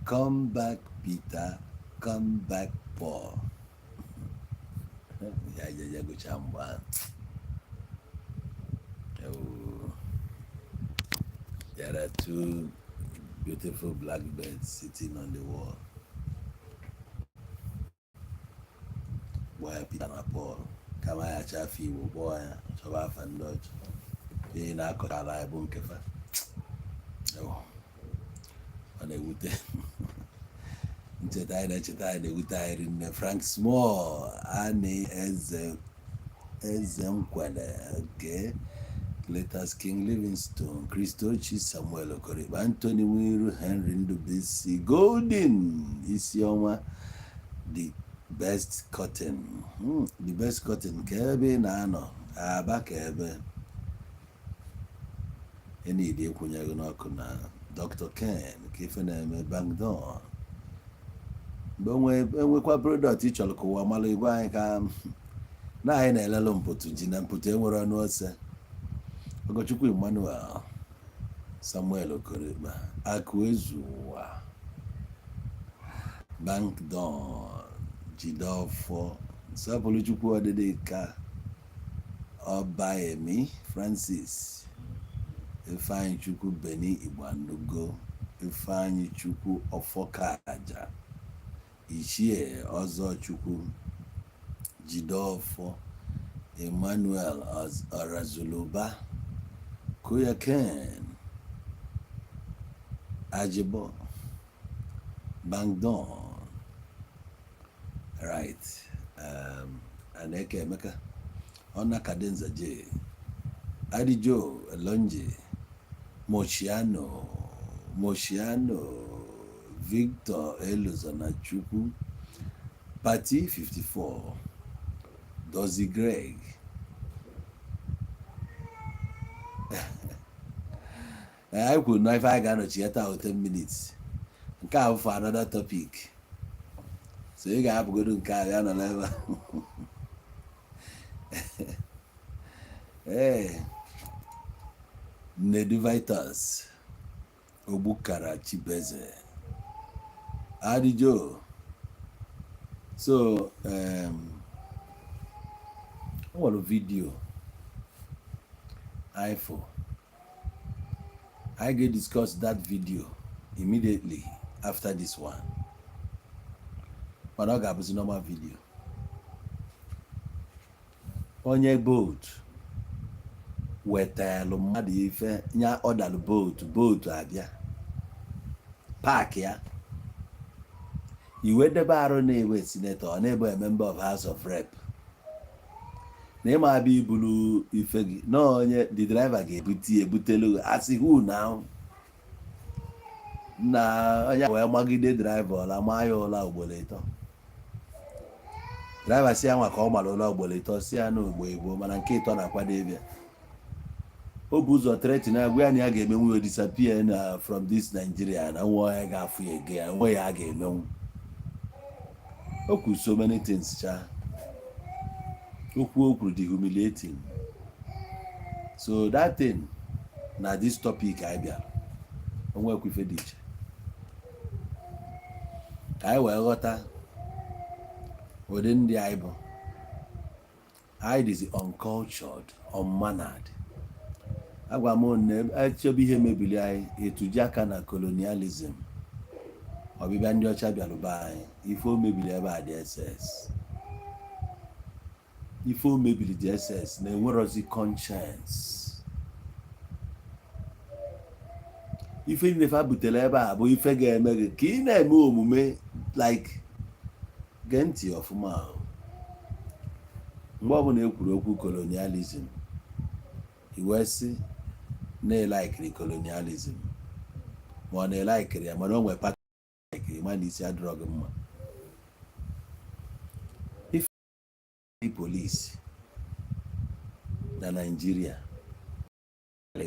Come back, Peter. Come back, Paul. Yeah, go chamba. Oh, there are two beautiful blackbirds sitting on the wall. Why Peter and Paul? Kama ya chafi Igbo boy, chọba afa ndị ọcha. Ihe na-akọcha ala bụ nkefa. Oh, ọ na-ewute. Ncheta anyị na-echeta anyị na-ewute anyị rinne. Frank Small, Ani Eze Nkwele, okay. Cletus King Livingstone, Christochi Samuel Okoriba, Anthony Wiru, Henry Ndubisi, Golden Isioma, the best cotton. The best cotton. Kebe na ano. Aba kebe. Eni di ekwunyago n'ọkụ na Dr. Ken kefe na-eme Bangdon. Mgbe enwekwa product ị chọrọ ka ụwa malụ igwe anyị ka na anyị na-elelu mpụtụ ji na mpụtụ enwere ọnụ ose. Ogochukwu Emmanuel Samuel Okoriba, Akụ Ezu Ụwa, Bangdon, Jidofo, Sapuluchukwu Odidika, Obayemi Francis, Ifeanyi Chukwu Beni Igbandugo, Ifeanyi Chukwu Ofokaja, Ichie Ozochukwu, Jidofo, Emmanuel Orazuluba, Kuyaken, Ajibo, Bangdon. Right. Aneke Emeka, Ona Kadenza J, Adijo Elonje, Moshiano, Victor Elozonachukwu, Party 54, Dozie Greg. I could know if I got a theater out 10 minutes. Come for another topic. So you have to go to carry on a level. Hey, Neduvitas, Obukara Chibeze, Adijo. So, what a video. iPhone. I get discuss that video immediately after this one. But I got a normal video. Onye boat. Wetelu mmadụ ife nya ọdalụ boat abịa. Park ya. Iwe debe arụ na-ewe senator na-ebe a member of House of Rep. Na ịma abịa ibulu ife gị na onye the driver ga-ebutelu asị who now na onye wee magide driver ọla maa ya ụla ugboro ịtọ. Driver si ya nwa ka ọ gbara ụla ugboro ịtọ si ya na ugbo igbo mana nke ịtọ na-akwado ịbịa. O bụ ụzọ threaten agwa ya na ya ga-emenwu disappear na from this Nigeria na nwa ya ga-afụ ya ege ya nwa ya ga-emenwu. O kwuru so many things cha. Okwu dị humiliating. So that thing na this topic I bịa onwe ekwu ife dị iche ka anyị wee ghọta ụdị ndị anyị bụ. Anyị dịzi uncultured, unmannered. Agwa m na achọbụ ihe mebili anyị etuji aka na colonialism. Ọbịbịa ndị ọcha bịalụba anyị ife o mebili ebe a dị SS. Ife o mebili dị SS na enwerozi conscience. Ife niile fa butere ebe a bụ ife ga-eme gị ka ị na-eme omume like gee ntị ọfụma. Mgbe ọbụla ekwuru okwu colonialism iwe sị na-elikiri colonialism ma ọ na-elikiri ya mana o nwere pati like ma na isi adịrọ gị mma. Ife police na Nigeria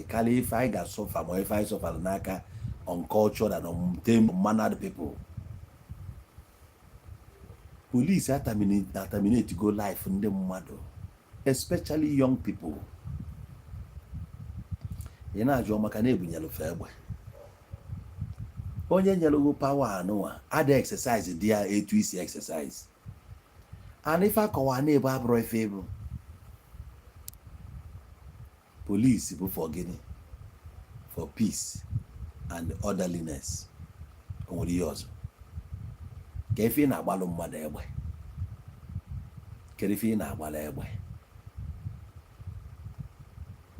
karịa ife anyị ga-asọfa ma ife anyị sọfara n'aka uncultured and unmannered people. Police terminate go life ndị mmadụ, especially young people. Ị na-ajụ maka na ebunyelu fe egbe. onye nyere power anụwa ada exercise dị ya etu isi exercise and ife akọwa na ebe abụrụ ife bụ police bụ for gịnị for peace and orderliness o nwere ihe ọzọ ka ife ị na-agbalụ mmadụ egbe kedu ife ị na-agbala egbe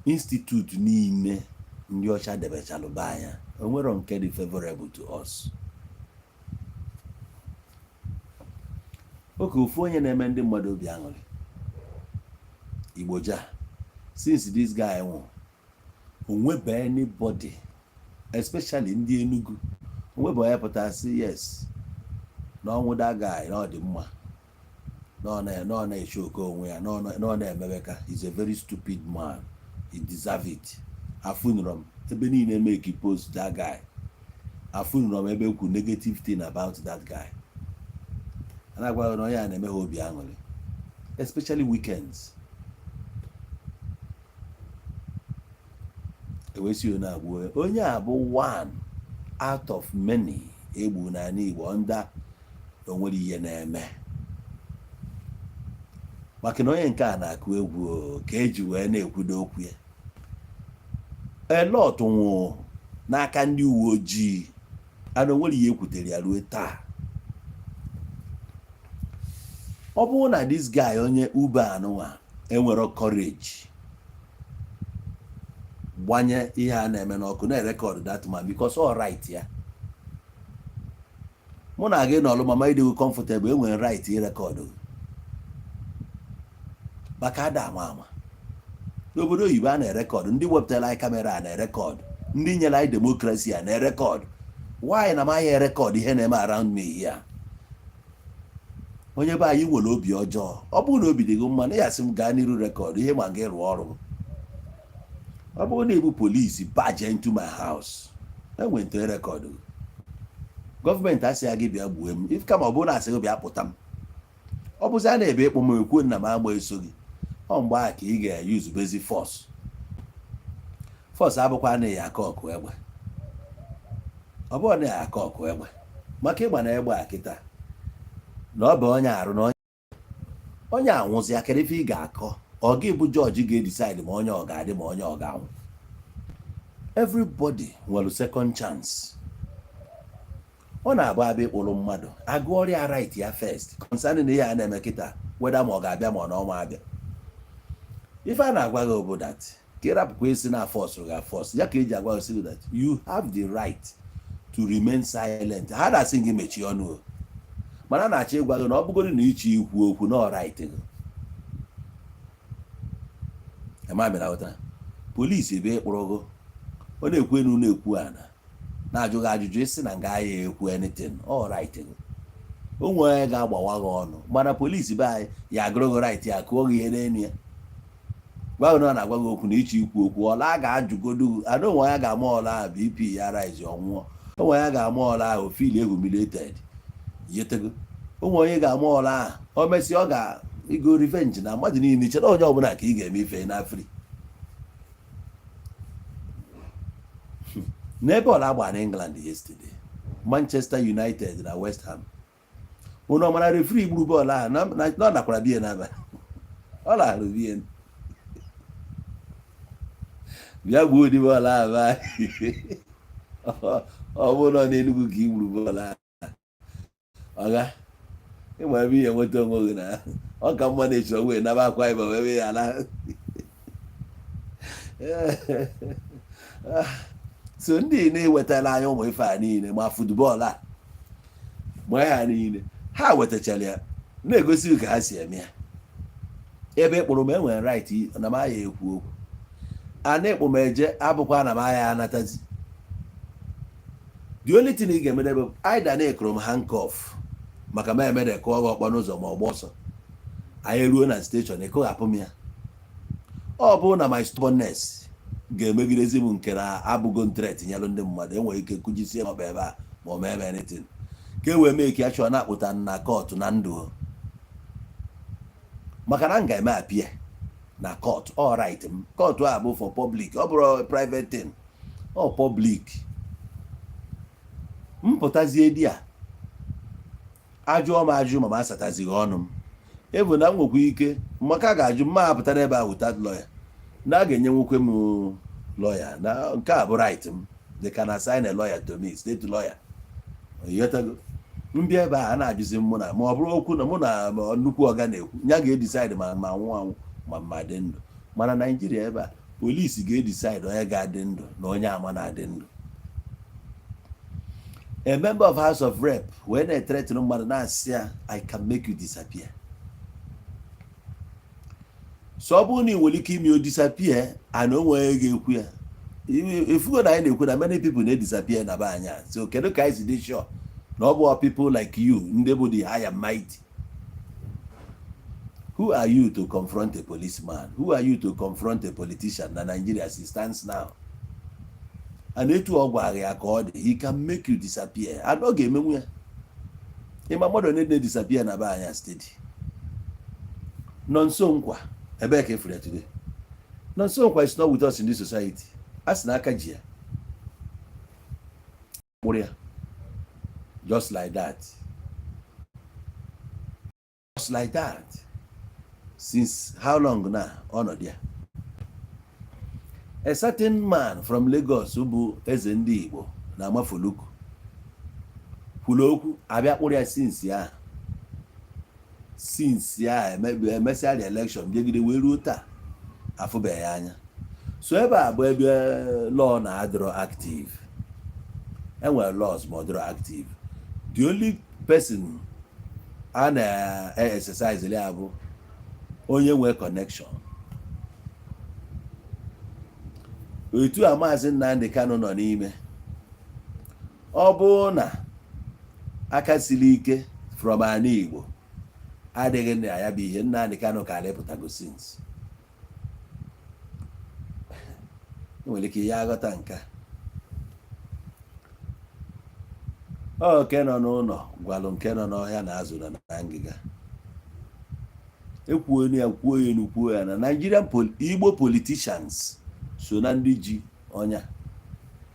institute niile ndị ọcha debechalụ be anya o nwero nke dị favorable to us. oke ofu onye na-eme ndị mmadụ obi aṅụrị Igbo ja since this guy nwụ onwebe anybody especially ndị Enugu onwebe onye pụtara sị yes na ọnwụ that guy na ọ dị mma na ọ na-eche oke onwe ya na ọ na-emebeka he's a very stupid man, he deserve it. Afunụrụ m ebe niile make post that guy, afunụrụ m ebe ekwu negative thing about that guy. And I go na onye a na-eme ha obi aṅụrị especially weekends. Ewesi na agwụ onye a bụ one out of many egbu na Igbo under onwere ihe na-eme maka na onye nke a na-akụ egwu ka eji wee na-ekwudo okwu ya. A lot nwụ n'aka ndị uwe ojii ana onwere ihe ekwutere ya ruo taa. Ọ bụrụ na this guy onye Uber anụnwa enwere courage gbanye ihe a na-eme n'ọkụ na-record that man because all right ya mụ na gị n'ọlụ mama idewo comfortable enwere right ịrekọdụ maka ada ama n'obodo oyibo a na-erekọdụ ndị wepụtara anyị kamera a na-erekọdụ ndị nyere anyị demokrasi a na-erekọdụ why na amaghị erekọdụ ihe na-eme around me here. Onye be anyị nwere obi ọjọọ ọ bụrụ na obi dị gị mma na ya sị m gaa n'iru rekọdụ ihe ma gị rụọ ọrụ. Ọ bụrụ na ebu polisi baje into my house enwe nte rekọdụ gọọmenti asị ya gị bịa gbuo m if kama ọ bụrụ na asị gị bịa pụta m ọ bụzi a na-ebe ekpo m ekwu nna m agba eso gị ọ mgbe a ka ị ga-use bezi force abụkwa na ya aka ọkụ egbe ọ bụrụ na ya aka ọkụ egbe maka ịgba na egbe a kịta na ọ bụ onye arụ na onye anwụzi akịrị ife ị ga-akọ ọ gị bụ jọji ga-edecide ma onye ọ ga-adị ma onye ọ ga-anwụ. Everybody nwere second chance. Ọ na-abụ abịa ịkpụrụ mmadụ agụọrịa right ya first concerning ihe a na-eme kịta weda ma ọ ga-abịa ma ọ na ọma abịa. Ife a na-agwa gị bụ that ka ịrapụkwa isi na force ga force ya ka eji agwa gị that you have the right to remain silent. Ha na-asị gị mechie ọnụ mana na-achọ ịgwa gị na ọ bụgoro na iche ikwu okwu na right gị. Emamịna polisi ebe ịkpụrụ gị ọ na-ekwu enu na-ekwu ana na-ajụghị ajụjụ isi na nga ya ekwu anything all right gị o nwere ga-agbawa gị ọnụ mana polisi be anyị ya agụrụ gị right ya kụọ gị ihe n'enu ya gwa na ọ na-agwa gị okwu na iche ikwu okwu ọla ga-ajụgodu ada onwe ya ga-ama ọla BP ya rise ọnwụọ onwe ya ga-ama ọla ahụ feel humiliated yetego onwe onye ga-ama ọla ahụ o mesị ọ ga-ego revenge na mmadụ niile chere onye ọbụla ka ị ga-eme ife na free. N'ebe ọla agba na England yesterday Manchester United na West Ham ụnụ ọmara refri gburu bọọlụ ahụ na ọ nakwara bie n'abalị ọ lahụrụ bie bịa gbuo ụdị bọọlụ ahụ ọ bụrụ na n'Enugu ka i gburu bọọlụ ahụ ọga ịma ebe ihe nweta onwe gị na ọ ka mma na-echi onwe naba Akwa Ibom ebe ya ala. So ndị na-ewetara anyị ụmụ ife a niile ma futbọọlụ a ma ha niile ha wetachara ya na-egosi ka ha si eme ya. Ebe ịkpụrụ m enwere right na m aya ekwu okwu a na-ekpụ m eje abụkwa na m aya anatazi. The only thing ị ga-emede bụ aida na-ekụrụ m handcuff maka ma emede ka ọ ọkpọ n'ụzọ ma ọ gba ọsọ anyị ruo na steshọn ekoghapụ m ya. Ọ bụ na my stubbornness ga-emegidezi m nke na abụgo threat nyelụ ndị mmadụ enwere ike kụjisie maọbụ ebe a ma ọ ma eme anything ka e wee mee ka achọ na-akpụta na kọtụ na ndụ maka na m ga-eme apịa na kọtụ all right m kọtụ a bụ for public ọ bụrụ private thing ọ public mpụtazie di a ajụọ m ajụ ma asatazighị ọnụ m ebu na m nwekwa ike maka ga-ajụ mma apụtara ebe a without lawyer na a ga-enye nwekwe m lawyer na nke a bụ right m they can assign a lawyer to me state lawyer yotago mbịa ebe a na-ajụzi m na ma ọ bụrụ okwu na mụ na nnukwu ọga na-ekwu ya ga-edecide ma nwụ anwụ ma mma dị ndụ mana Naijiria ebe a polisi ga-edecide onye ga-adị ndụ na onye ama na-adị ndụ. A member of House of Rep wee na-threaten mmadụ na-asị ya I can make you disappear. So ọ bụrụ na ị nwere ike ime o disappear and o nwere ga-ekwu ya ifugo na anyị na-ekwu na many people na-disappear na be anya. So kedu ka anyị si dị sure na ọ bụ people like you ndị bụ the high and mighty? Who are you to confront a policeman? Who are you to confront a politician na Nigeria as it stands now? And etu ọ gwara ya ka ọ dị he can make you disappear. And ọ ga-emenwu ya ịma mmadụ na-disappear na be anya steady. Nonso Nkwa ebe ka efere today. Nonso Nkwa is not with us in this society. As na aka ji ya mụrụ ya just like that. Just like that. Since how long now? Ọnọdụ ya. A certain man from Lagos who bụ eze ndị Igbo na Amafoluku kwuru okwu abịa kpụrụ ya since ya emesịa the election bịagide wee ruo taa afụbeghị ya anya. So ebe a bụ ebe law na-adịrọ active. Enwere laws ma ọ dịrọ active. The only person a na-exercise ya bụ onye nwee connection. Otu a Maazị Nnamdi Kanu nọ n'ime ọ bụ na aka siri ike from ana Igbo adịghị na ya bụ ihe Nnamdi Kanu ka alịpụtago since nwere ike ya aghọta nke oke nọ n'ụlọ gwalụ nke nọ n'ọhịa na azụ na ngịga ekwuo ya kwuo ya n'ukwuo ya na Nigerian Igbo politicians so na ndị ji ọnya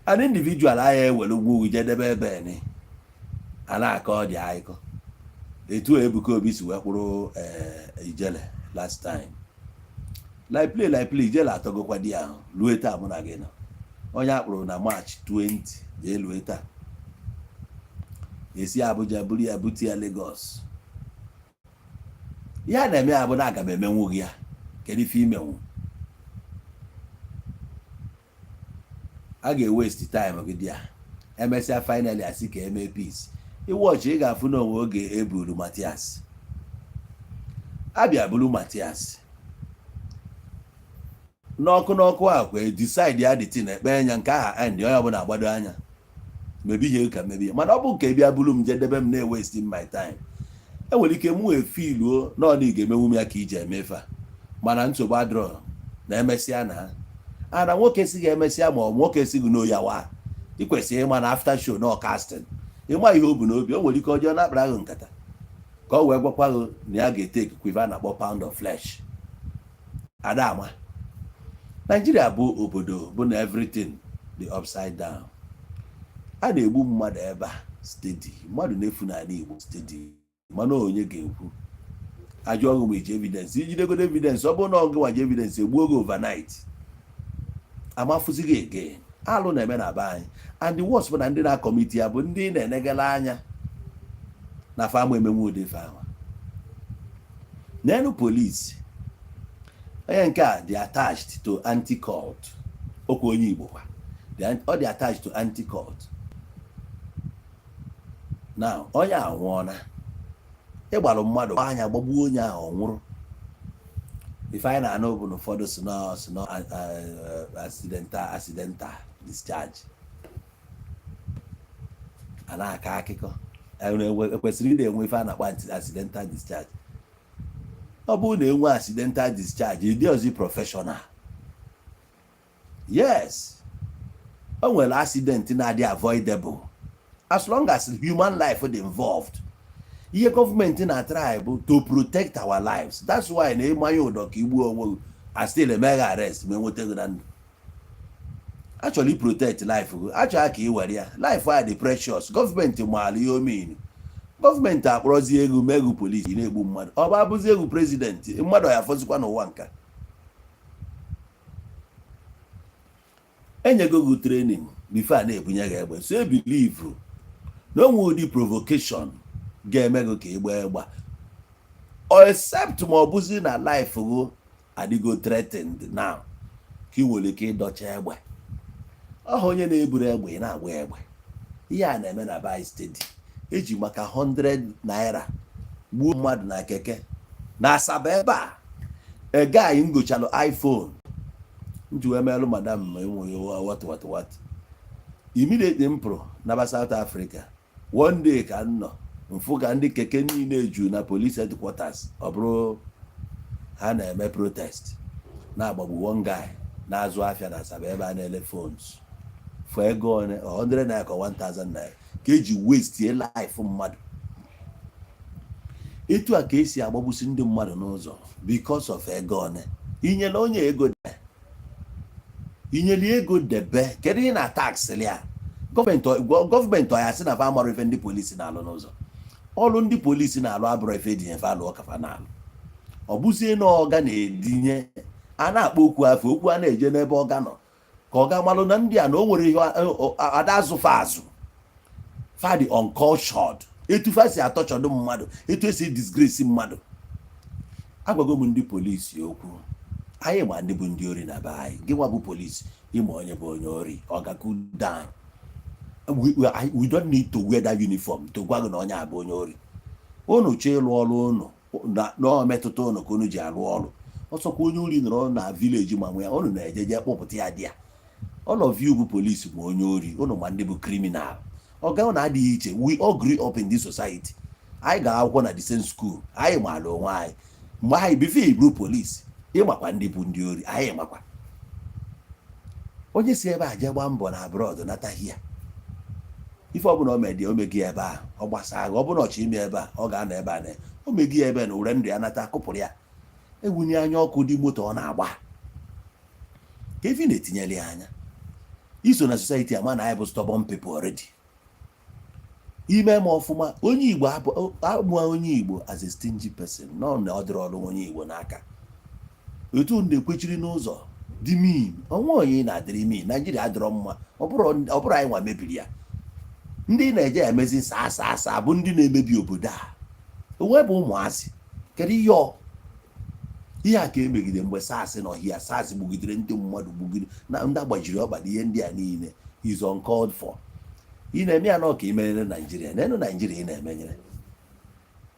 an individual aya ewere ugwu jedebe ebe ni ana aka ọ dị aikọ etu Ebuka Obi si wee kwụrụ Ijele last time like play Ijele atọgokwa di ahụ ruo taa mụ na gị nọ onye akpụrụ na March 20 jee ruo taa esi Abuja buru ya bute ya Lagos ya na-eme ya bụ na aga m emenwu gị ya kedu ife imenwu a ga-waste time gị dị ya emesịa finally asị ka eme peace iwọchị ị ga-afụ n'onwe oge eburu Matias abịa buru Matias n'ọkụ akwa decide ya dị tin ekpe anya nke aha and onye ọbụla agbado anya mebi ihe ka mebi mana ọ bụ nke bịa buru m jedebe m na-waste my time enwere ike mụ efiluo na ọ ga-emenwu m ya ka iji emefa mana nsogbu adịrọ na emesịa na ana nwoke si ga-emesịa ma ọ nwoke si gị n'oyawa ikwesịrị ịma na after show na casting ịma ihe o bu n'obi o nwere ike ọjọọ na-akpara ahụ nkata ka ọ wee gwakwa gị na ya ga-etake quiver na-akpọ pound of flesh adama. Nigeria bụ obodo bụ na everything dị upside down. A na-egbu mmadụ ebe a steady mmadụ na-efu n'ala Igbo steady mana onye ga-ekwu ajọ ọgụ ma iji evidence ijidegodo evidence ọ bụrụ na ọgụ nwaji evidence egbuo oge overnight amafuzighị again alụ na-eme na be anyị and the worst bụ na ndị na-akọmiti ya bụ ndị na-enegala anya na famụ emenwe ụdị fama n'elu polisi onye nke a dị attached to anti-cult okwu onye Igbo kwa ọ dị attached to anti-cult. Now onye anwụọna ịgbalụ mmadụ anya gbagbuo onye ahụ ọ nwụrụ ife anyị na-anụ bụ na ụfọdụ si na accidental discharge a na-aka akụkọ ekwesịrị ị na-enwe ife a na-akpọ accidental discharge. Ọ bụrụ na enwe accidental discharge ịdị ọzọ professional. Yes, o nwere accident na-adị avoidable as long as human life dị involved. Ihe gọọmenti na-try bụ to protect our lives. That's why na ịmanye ụdọ ka igbuo onwe a still emeghe arrest ma enweta gị na ndụ. Actually protect life achọghị ka ị were ya life a dị precious gọọmenti maara ihe omeni gọọmenti akpọrọzie egwu megwu polisi na-egbu mmadụ ọ bụ abụzi egwu prezidenti mmadụ ya afọzikwa n'ụwa nka enyego gị training before a na-ebunye gị egbe so ebilivu na onwe ụdị provocation ga-eme gị ka ịgba egba except ma ọ bụzi na life gị adịgo threatened now ka ị nwere ike ịdọcha egbe ọha onye na-eburu egbe ị na-agba egbe ihe a na-eme na Bai steeti eji maka 100 naira gbuo mmadụ na keke na Asaba ebe a ege anyị ngochalụ iPhone nji wee melụ madam ma enweghị what immediately m pụrụ naba South Africa one day ka m nọ mfụ ka ndị keke niile ju na police headquarters ọ bụrụ ha na-eme protest na-agbagbu one guy na-azụ afịa na Asaba ebe a na-ele phones for ego 100 naira ka 1000 naira ka eji waste life mmadụ etu a ka esi agbagbusi ndị mmadụ n'ụzọ because of ego one inyela onye ego inyeli ego debe kedu ihe na tax ya gọọmenti ọ ya sị na fa mara ife ndị polisi na-alụ n'ụzọ ọrụ ndị polisi na-alụ abụrụ ife edinye fa alụ ọkafa na-alụ ọ bụzie na ọga na-edinye a na-akpọ okwu afọ okwu a na-eje n'ebe ọga nọ ka ọ ga malụ na ndị a na o nwere ihe ada azụfa azụ fadi uncultured etu fa si atọchọdụ mmadụ etu esi disgrace mmadụ agwago m ndị polisi okwu anyị ma ndị bụ ndị ori na be anyị gị nwa bụ polisi ịma onye bụ onye ori ọ ga cool down we don't need to wear that uniform to gwa gị na onye a bụ onye ori unu chọọ ịlụ ọrụ unu na metụta unu ka unu ji arụ ọrụ ọsọkwa onye ori nọrọ na village ma nwe ya unu na-ejeje kpọpụta ya dị ya all of you bụ polisi ma onye ori unu ma ndị bụ criminal ọga na adịghị iche we all grew up in this society anyị gara akwụkwọ na the same school anyị maara onwe anyị mgbe anyị bifo iburu polisi ịmakwa ndị bụ ndị ori anyị makwa onye si ebe a jee gbaa mbọ na abroad nataghị ya ife ọbụla o medị omegi ebe a ọ gbasa ọ bụla ọchị ime ebe a ọ ga-anọ ebe a na o megi ebe na ure ndụ ya nata kụpụrụ ya ewunye anya ọkụ dị moto ọ na-agba ka efi na-etinyere ya anya iso na society ama na anyị bụ stubborn people already ime ma ọfụma onye Igbo abụọ onye Igbo as a stingy person nọ na ọ dịrị ọrụ onye Igbo n'aka otu ndị ekwechiri n'ụzọ dị mean ọnwa onye na-adịrị mean Naijiria adịrọ mma ọ bụrụ anyị nwa mebiri ya ndị na-eje emezi saa bụ ndị na-emebi obodo a onwe bụ ụmụazị kedu ihe a ka emegide mgbe SARS nọ hia SARS gbugidere ndị mmadụ gbugide na ndị agbajiri ọkpa na ihe ndị a niile is uncalled for ị na-eme ya nọ ka imenyere Naijiria n'elu Naijiria ị na-emenyere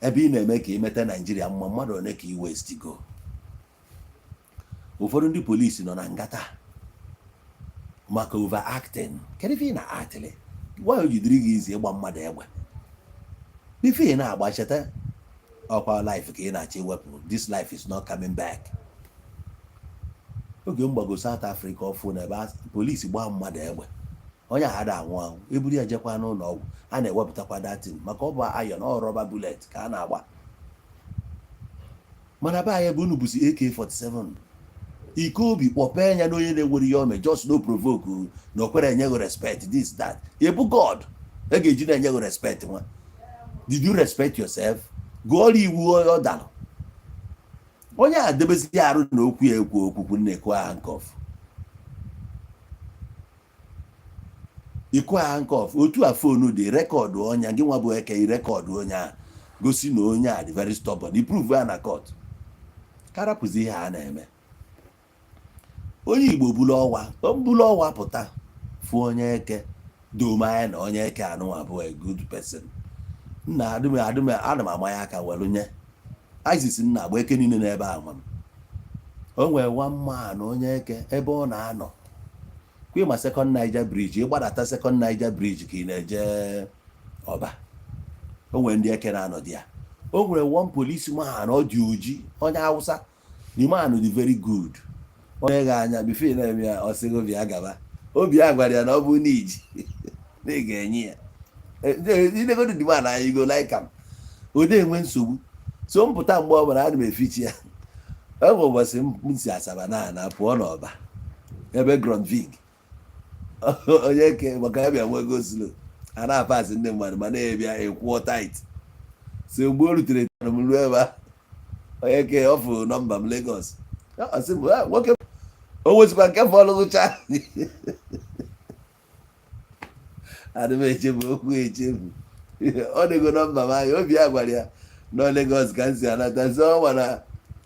ebe ị na-eme ka imete Naijiria mma mmadụ one ka i west go ụfọdụ ndị polisi nọ na ngata maka overacting kedu ife ị na-atịlị gwa o jidere gị izi ịgba mmadụ egbe ife ị na-agba cheta ọkwa life ka ị na-achọ iwepụ this life is not coming back oge mgbago South Africa ọfụ na ebe polisi gbaa mmadụ egbe onye ahada anwụ eburu ya jekwa n'ụlọ ọgwụ a na-ewepụtakwa datin maka ọ bụ ayọn ọ rọba bullet ka a na-agba mana be anyị bụ unu bụsi AK-47 ike obi kpọpee ya na onye na-enwere ihe ome just no provoke na okwere enyeghị respect this that ebu God e ga-eji na-enyeghị respect nwa did you respect yourself gụọrọ iwu ọ dalụ onye a debezi arụ na okwu ya ekwu okwukwu na-ekwu aha nkọf ikwu aha nkọf otu a fonu dị rekọdụ onye gị nwa bụ eke rekọdụ onye a gosi na onye a dị very stubborn iprove ya na court karapụzi ihe a na-eme onye Igbo bulu ọwa pụta fụ onye eke domanya na onye eke anụnwa bụ a good person nna ana m amanya aka welu nye ISIS nna agba eke niile n'ebe a nwa m o nwere nwa mma na onye eke ebe ọ na-anọ kwe ma second Niger bridge ịgbadata second Niger bridge ka ị na-eje ọba o nwere ndị eke na-anọ dị ya o nwere one policeman ọ dị oji onye Hausa the man dị very good onye ga-anya bifo na-eme ya ọsịghị obi ya gaba obi ya gwara ya na ọ bụ n'iji na ị ga-enye ya ilegodu dị man anyị go like am ode enwe nsogbu so mpụta mgbe ọbụla ana m efichi ya ọ bụ ụbọchị m si Asaba na pụọ n'ọba ebe Grondvik onye ke maka ya bịa nwe go slow a na-apasị ndị mmadụ ma na-ebịa ekwuo tait si mgbe o rutere tara m ruo ebe a onye ke ọfụ nọmba m Lagos ọsị m nwoke o nwezikwa nke fọlụ gụcha adị m echefu okwu echefu ọ dịgo nọmba m anya obi ya gwara ya nọ Lagos ka m si anata zi ọnwa na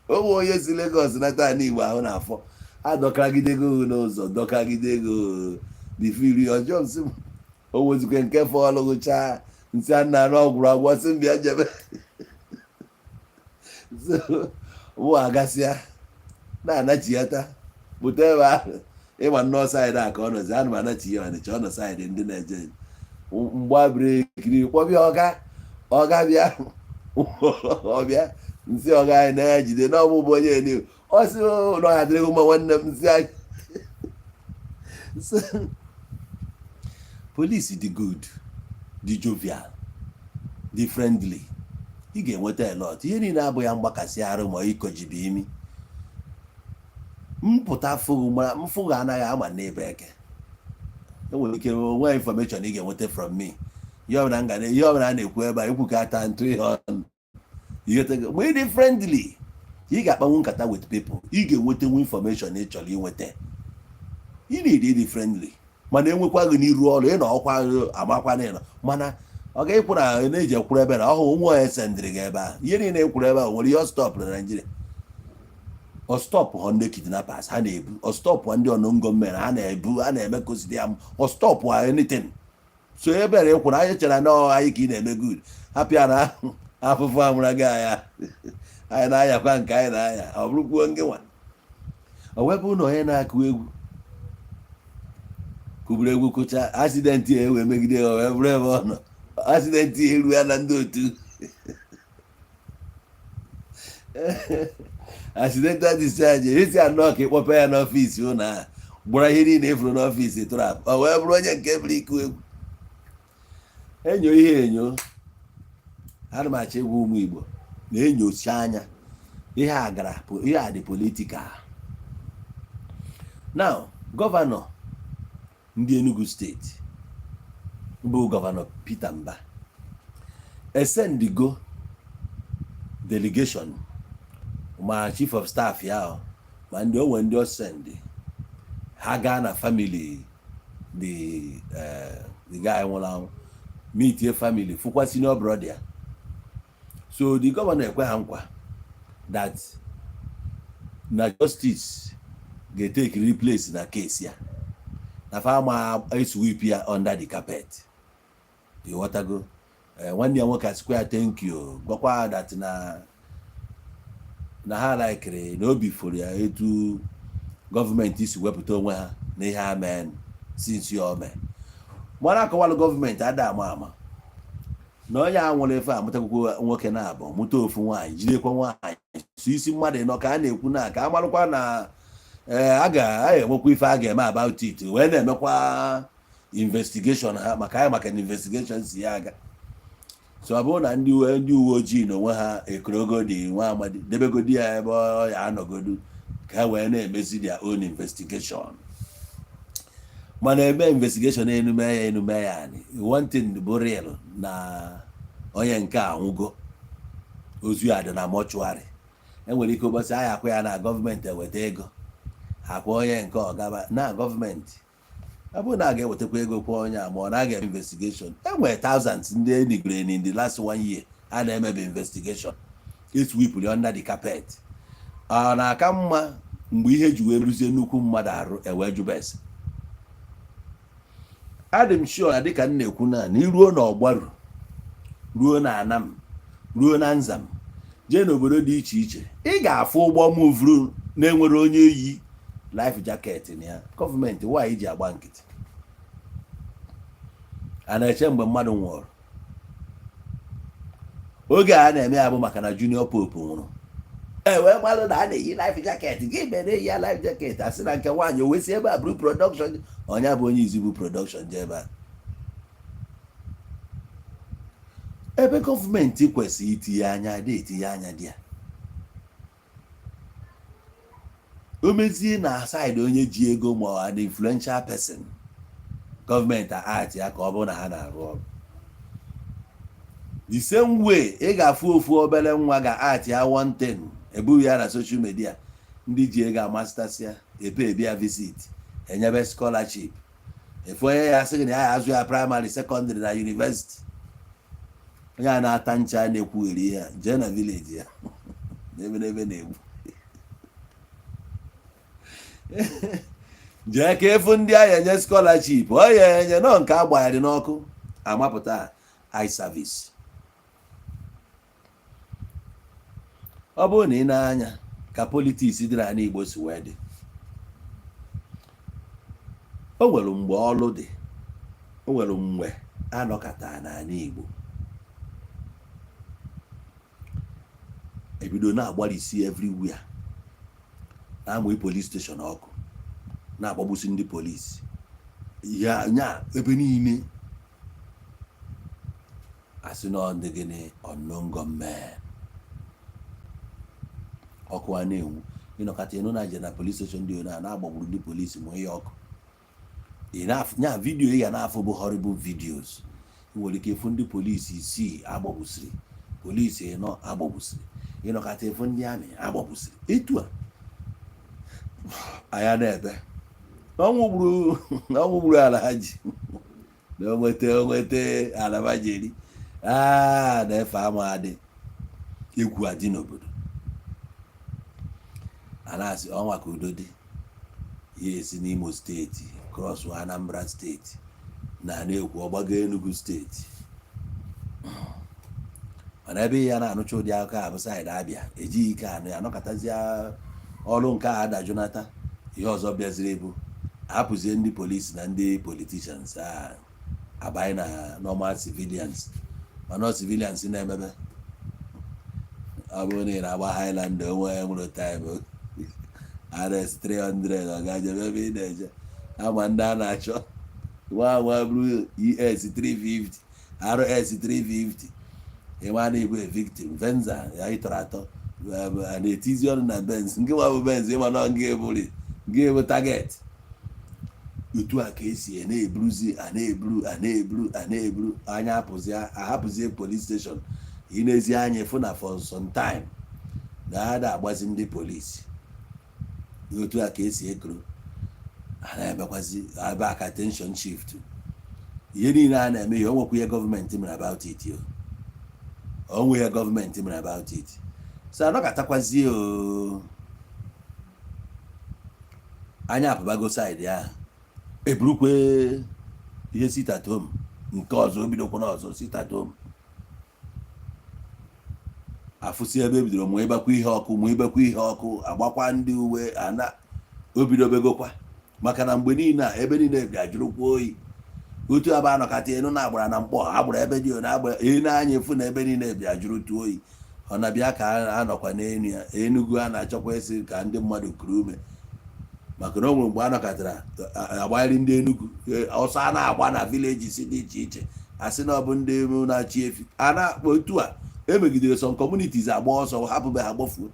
onwe onye si Lagos nata ana Igbo ahụ na-afọ adọkagidego n'ụzọ dọkagidego difiri ọjọọ nsị m o nwezikwa nke fọlụ gụcha nsị a na-arụ ọgwụrụ agwọ sị m bịa jebe mụ agasịa na-anachiata pụta ebe ahụ ịma nnọọ saịdị a ka ọ nọzi ana m anachi ya Ọnịcha ọ nọ saịdị ndị na-eje mgba birikiri kpọbịa ọga bịa ọbịa nsị ọga anyị na ya jide n'ọmụ bụ onye eniu ọ sị ụlọ ha dịrịgo mma nwanne m nsị anyị polisi dị good dị jovial dị friendly ị ga-enweta a lot ihe niile abụghị ya mgbakasị arụ ma ịkọjibi imi mpụta mfụgụ anaghị ama n'ebe eke enwere ike onwe information ị ga-enweta from me ihe ọbụla a na-ekwu ebe a ekwu ka ata ntụ ihe ọnụ mgbe ị dị friendly ị ga-akpanwu nkata with people ị ga-enwetenwu information ị chọrọ inweta ị na-edi dị friendly mana enwekwa gị n'iru ọrụ ị na ọkwa amakwa na ịnọ mana ọ ga-ekwuru na na-eji ekwuru ebe na ọhụ nwa onye sendịrị gị ebe a ihe niile ekwuru ebe a nwere ihe ọstọpụ na Naịjirịa ọstọpụ ha ndị kidnappers ha na-ebu ọstọpụ ndị ọnụngo mmere ha na-ebu ha na-eme kosidi ya ọstọpụ anything so ebere ekwuru anyị chere na anyị ka ị na-eme good hapịa na afụfụ amụra gị anya anyị na-ayakwa nke anyị na-aya ọ bụrụkwuo nke nwa o wepụ na onye na-akụ egwu kụburu egwu kụcha asidenti ya ewee megide ya wee bụrụ ebe ọ nọ asidenti ya eru ya na ndị otu accidental discharge esi anọ ka ịkpọpe ya n'ọfịs ụnụ a gbara ihe niile efuru n'ọfịs trap ọ wee bụrụ onye nke bụrụ iku egwu enyo ihe enyo ana m achọ egwu ụmụ Igbo na-enyochi anya ihe a dị politikal now gọvanọ ndị Enugu steeti bụ gọvanọ Peter Mba esendigo delegation ma chief of staff ya ma ndị onwe ndị osendị ha gaa na family the guy nwụrụ anwụ meet a family fụkwa senior brother ya so the governor ekwe ha nkwa that na justice ga-take replace na case ya na fama sweep ya under the carpet you watago nwanne ya nwoke asịkwa ya thank you gwakwa that na ha laikiri na obi furu ya etu gọọmenti si wepụta onwe ha na ihe amen since ya ome mana akọwalụ gọọmenti ada ama na onye a nwere efe amụtakwukwo nwoke na-abụ mụta ofu nwaanyị jidekwa nwaanyị so isi mmadụ nọ ka a na-ekwu na ka amarụkwa na a ga-enwekwa ife a ga-eme about it wee na-emekwa investigation ha maka na investigation si ya aga so ọ bụrụ na ndị uwe ojii na onwe ha ekorogodi nwa amadi debegodi ya ebe ọ ya anọgodu ka ha wee na-emezi their own investigation mana ebe investigation enume ya ni one thing bụ real na onye nke anwụgo ozu ya dị na mọchụarị enwere ike ụbọchị anyị akwa ya na gọọmenti eweta ego akwa onye nke ọgaba na gọọmenti ọ bụrụ na a ga-ewetakwa ego kwa onye a ma ọ na-aga investigation enwere thousands ndị enigre in the last 1 year a na-emebe investigation eswipụrụ under the carpet ọ na-aka mma mgbe ihe ji wee rụzie nnukwu mmadụ arụ ewe jubes adị m sure na dịka m na-ekwu na iruo na ọgbaru ruo na anam ruo na nzam jee n'obodo dị iche iche ị ga-afụ ụgbọ muvru na-enwere onye yi life jacket na ya gọọmenti nwaanyị ji agba nkịtị a na-eche mgbe mmadụ nwụrụ oge a na-eme ya bụ maka na junior pope nwụrụ wee gbalụ na a na-eyi life jacket gị mere eyi ya life jacket a sị na nke nwaanyị o wesi ebe a bụrụ production onye bụ onye izi bụ production je ebe a ebe gọọmenti kwesịrị itinye anya dị ya o mezie na side onye ji ego ma an influential person gọọmenti act ya ka ọ bụrụ na ha na-arụ ọrụ. The same way ị ga-afụ ofu obere nwa ga-art ya one thing ebughị ya na social media, ndị ji ego amasịtasịa ebia visit enyebe scholarship, efu onye ya sị gị na ya azụ ya primary secondary na university, onye a na-ata ncha na-ekwugheri ihe jee na village ya n'ebe na-egbu jee ka efu ndị agha enye scholarship, ọ ya enye nọ nke agbanyere n'ọkụ amapụta eye service. Ọ bụrụ na ị na-anya ka politiks dị n'ala Igbo si wee dị, o nwere mgbe ọlụ dị, o nwere mgbe anọkọta n'ala Igbo ebido na-agbalịsi everywhere, na-amụ police station ọkụ, na-agbagbusi ndị polisi ya nya ebe niile, asị na ndị gịnị unknown gunmen, ọkụ a na-enwu, ịnọkọta ịnụ na je na police station dị ona na-agbagburu ndị polisi ma ihe ọkụ, nya vidio ị ga na-afụ bụ horrible videos. ị nwere ike ịfụ ndị polisi isii agbagbusiri, polisi ịnọ agbagbusiri, ịnọkọta ịfụ ndị amị agbagbusiri, etu a anya na-ebe ọnwụ gburu Alhaji na onwete alabajeri na-efe amadị egwu adị n'obodo, a na-asị ọnwa ka udo dị, ihe esi n'Imo steeti cross Anambra steeti na-ekwu ọgbago Enugu steeti, mana ebe ya na-anụcha ụdị akụkọ a bụ saịdị Abịa, ejighị ike anụ ya nọkọtazie ọrụ nke a adajụnata. Ihe ọzọ bịaziri bụ ahapụzie ndị polisi na ndị politicians abanye na normal civilians, mana civilians na-emebe. Ọ bụrụ na ị na-agba Highland onwe nwere time RS 300 ọ ga-ajebe ebe ị na-eje, ama ndị a na-achọ nwa bụrụ ES 350 RS 350, ịma na igwe victim venza ya ịtọrọ atọ a na-etizi ọnụ na Benz, nke nwa bụ Benz ịma na ga-ebu target. Otu a ka esi na-eburuzi a na-eburu anya ahapụzie police station, ị na-ezi anya ịfụ na for some time na-ada agbazi ndị polisi. Otu a ka esi ekuru a na-emekwazi ebe aka attention shift, ihe niile a na-eme ihe onwekwa ihe gọọmenti mere about it, onwe ihe gọọmenti mere about it. So anọkọtakwazie anya apụbago side ya eburukwe ihe sit at home, nke ọzọ bidokwa n'ọzọ sit at home, afụsi ebe ebidoro ma ịbakwa ihe ọkụ agbakwa ndị uwe ana obidobegokwa, maka na mgbe niile a ebe niile bịa jụrụkwa oyi. Otu aba anọkata enu na-agbara na mkpọ agbara ebe dị na-agba na-anya efu na ebe niile bịa jụrụ tụọ oyi. Ọ na-abịa ka anọkwa n'enu ya Enugu a na-achọkwa esi ka ndị mmadụ kuru ume, maka na o nwere mgbe anọkatara agbanyere ndị Enugu ọsọ a na-agba na villages dị iche iche, asị na ọ bụ ndị na-achị efi a na-akpọ. Otu a emegidere some communities agba ọsọ hapụbe ha gbofuo.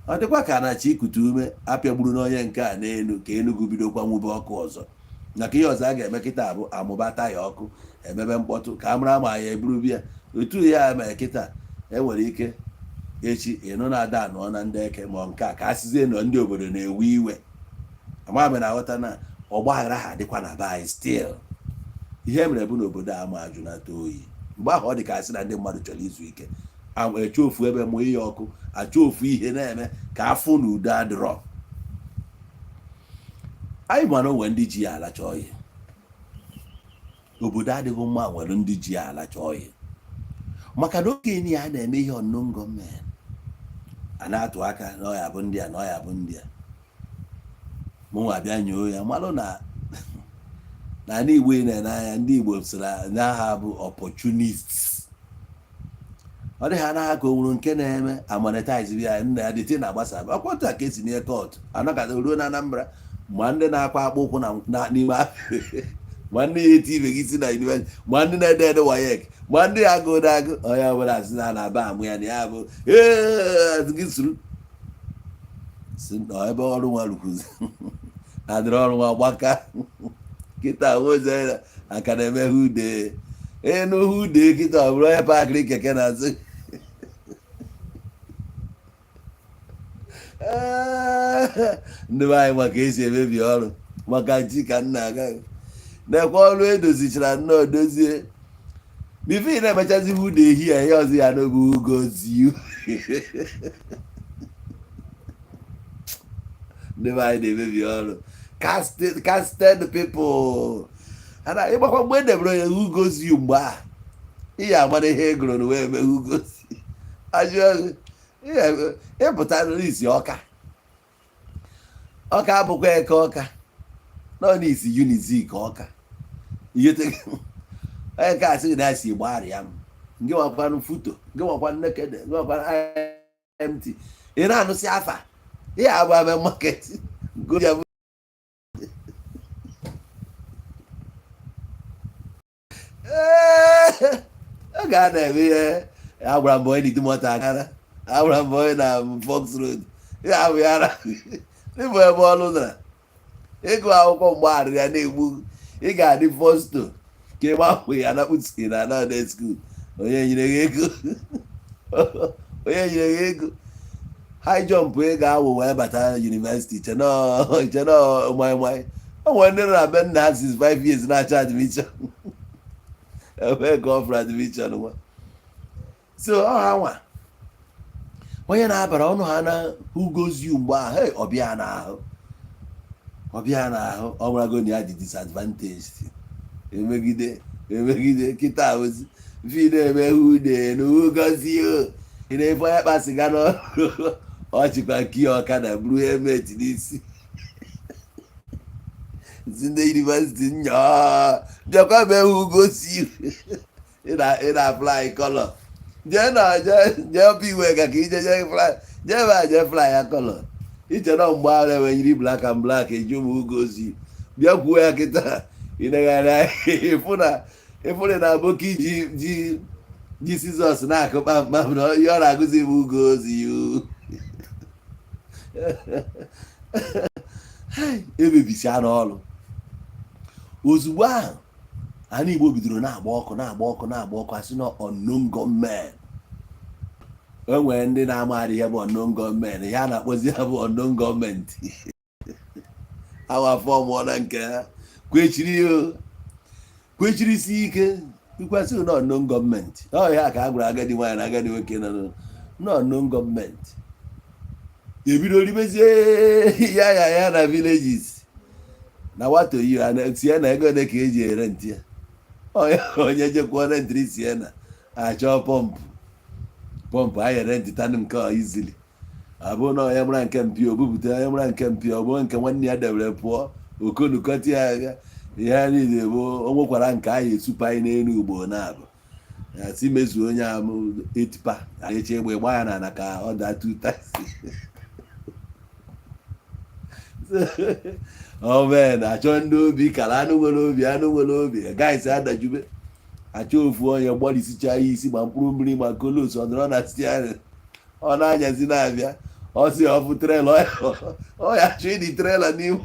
Ọ dịkwa ka na-achị ikute ume apịagburu n'onye nke a n'elu ka Enugu bidokwa nwube ọkụ ọzọ, maka ihe ọzọ a ga-eme kịta bụ amụba taya ọkụ emebe mkpọtụ ka a mara ma ya eburu bịa. Otu ya mere kịta enwere ike echi ịnụ na-ada anọ na ndị eke ma nke a ka asịzie nọ ndị obodo na-ewe iwe. Ama na aghọta na ọgbaghara ha dịkwa na be anyị still. Ihe mere bụ n'obodo a ma ajụnata oyi, mgbe ahụ ọ dị ka asị na ndị mmadụ chọrọ izu ike, eche ofu ebe mụ ihe ọkụ, achọ ofu ihe na-eme ka afụ na udo adịrọ. Anyị mana onwe ndị ji ya alacha oyi, obodo adịghị mma nwere ndị ji ya alacha oyi, maka na okenye ya na-eme ihe unknown gunmen, a na-atụ aka na ọya bụ ndị a na ọya bụ ndị a. Mụnwa bịa nyoo ya malụ na n'ala Igbo na-anya ndị Igbo sịra n'aha bụ opportunists. Ọ dị ha n'aka ka o nwere nke na-eme amonetize ya nna ya dịte na-agbasa akwọta ka esi mee kọt anọkata ruo na Anambra, ma ndị na-akwa akpa ụkwụ n'ime ma ndị eti ibe gị si na university, ma ndị na-ede ede wayek, ma ndị agụ agụ onye ọbụla si na-aba amụ ya na ya bụ gị suru si ebe ọrụ nwa rụkwuzi adịrị ọrụ nwa gbaka kịta nwoze aka na-eme hude enu hude kịta ọ bụrụ onye paakịrị keke na-azụ ndị be anyị maka esi emebi ọrụ maka ji ka nna agaghị na-ekwe ọrụ edozichara nnọọ dozie bife ị na-emechazi hude ehi ya ihe ọzọ ya n'oge ugoziu ndị be anyị na-emebi ọrụ casted people ana ịgbakwa mgbe edebere onye ugozi mgbe a ihe amara ihe egoro na wee mee ugozi ịpụta n'isi ọka abụkwa eke ọka nọ n'isi unizik ọka onye ka asị na asi gbarịa m nke nwakwanụ foto nke nwakwanụ nekede nke nwakwanụ imt ị na-anụsị afa ihe abụ ame market ọ ga na-eme ihe agwara m onye na idumọta agara agwara m onye na Fox Road ya abụ ya ara n'ịbụ ebe ọlụ nara ịgụ akwụkwọ mgbaghara ya na-egbu ị ga-adị fọsto ka ịgbanwe ya na kputuki na anọde skuul onye nyere gị ego high jump ị ga-awụ wee bata yunivesiti chenọ mmanya o nwere ndị nọ na be nna ha 5 years na-acha admission ebe ka ọ fụrụ admission nwa so ọha nwa onye na-abara ọnụ ha na ugozi mgbe ahụ ọbịa n'ahụ ọ gwarago na ya dị disadvantage emegide kịta ozi vidio emeghe ude na ugozi ị na-efe onye kpasịga n'ọrụ ọchịkwa nke ọkada buru helmet n'isi si ndị yunivesiti nya bịakwa mee ugozi ị na-afly kọlọ jee ọpụ iwe ka ije jee fly ya kọlọ iche na mgbe ahụ enwenyiri black and black eji ụmụ ugozi bịa kwuo ya kịta ịnegharị ịfụna na aboki ji Sizọs na-akụ kpamkpam na ihe ọ na-agụzi bụ ugozi emebisia n'ọrụ ozugbo ahụ anyị Igbo bidoro na-agba ọkụ asị na unknown gunmen enwere ndị na-amaghị ihe bụ unknown gunmen ihe a na-akpọzi ya bụ unknown gọọmenti awa fọm na nke ha kwechirisi ike ikwesịrị na unknown gọọmenti ọ ya ka a gwara agadi nwaanyị na agadi nwoke na unknown gọọmenti ebido ribezie ya na villages na wato yi sie na ego ole ka eji ere ntị ya onye jekwa rentịrị sie na achọ pọmpụ anyị rentị tanụ nke izili abụ na onye mara nke mpi obupụta onye mara nke mpi ọ bụrụ nke nwanne ya debere pụọ okonukọta ya agha ihe niile bụ o nwekwara nke anyị esupa anyị n'elu ugbo na-abụ ya si mezuo onye amụ etipa eche egbe gba ya na ka ọ daa tutasi omen achọ ndị obi kara anụ nwere obi gaghịsi adajube achọ ofu onye gbalisicha ya isi ma mkpụrụ mmiri ma kolos ọ nọrọ na stiarin ọ na-anyazi na-abịa ọ si ọfụ trela ọ ya chọ ịdị trela n'ihu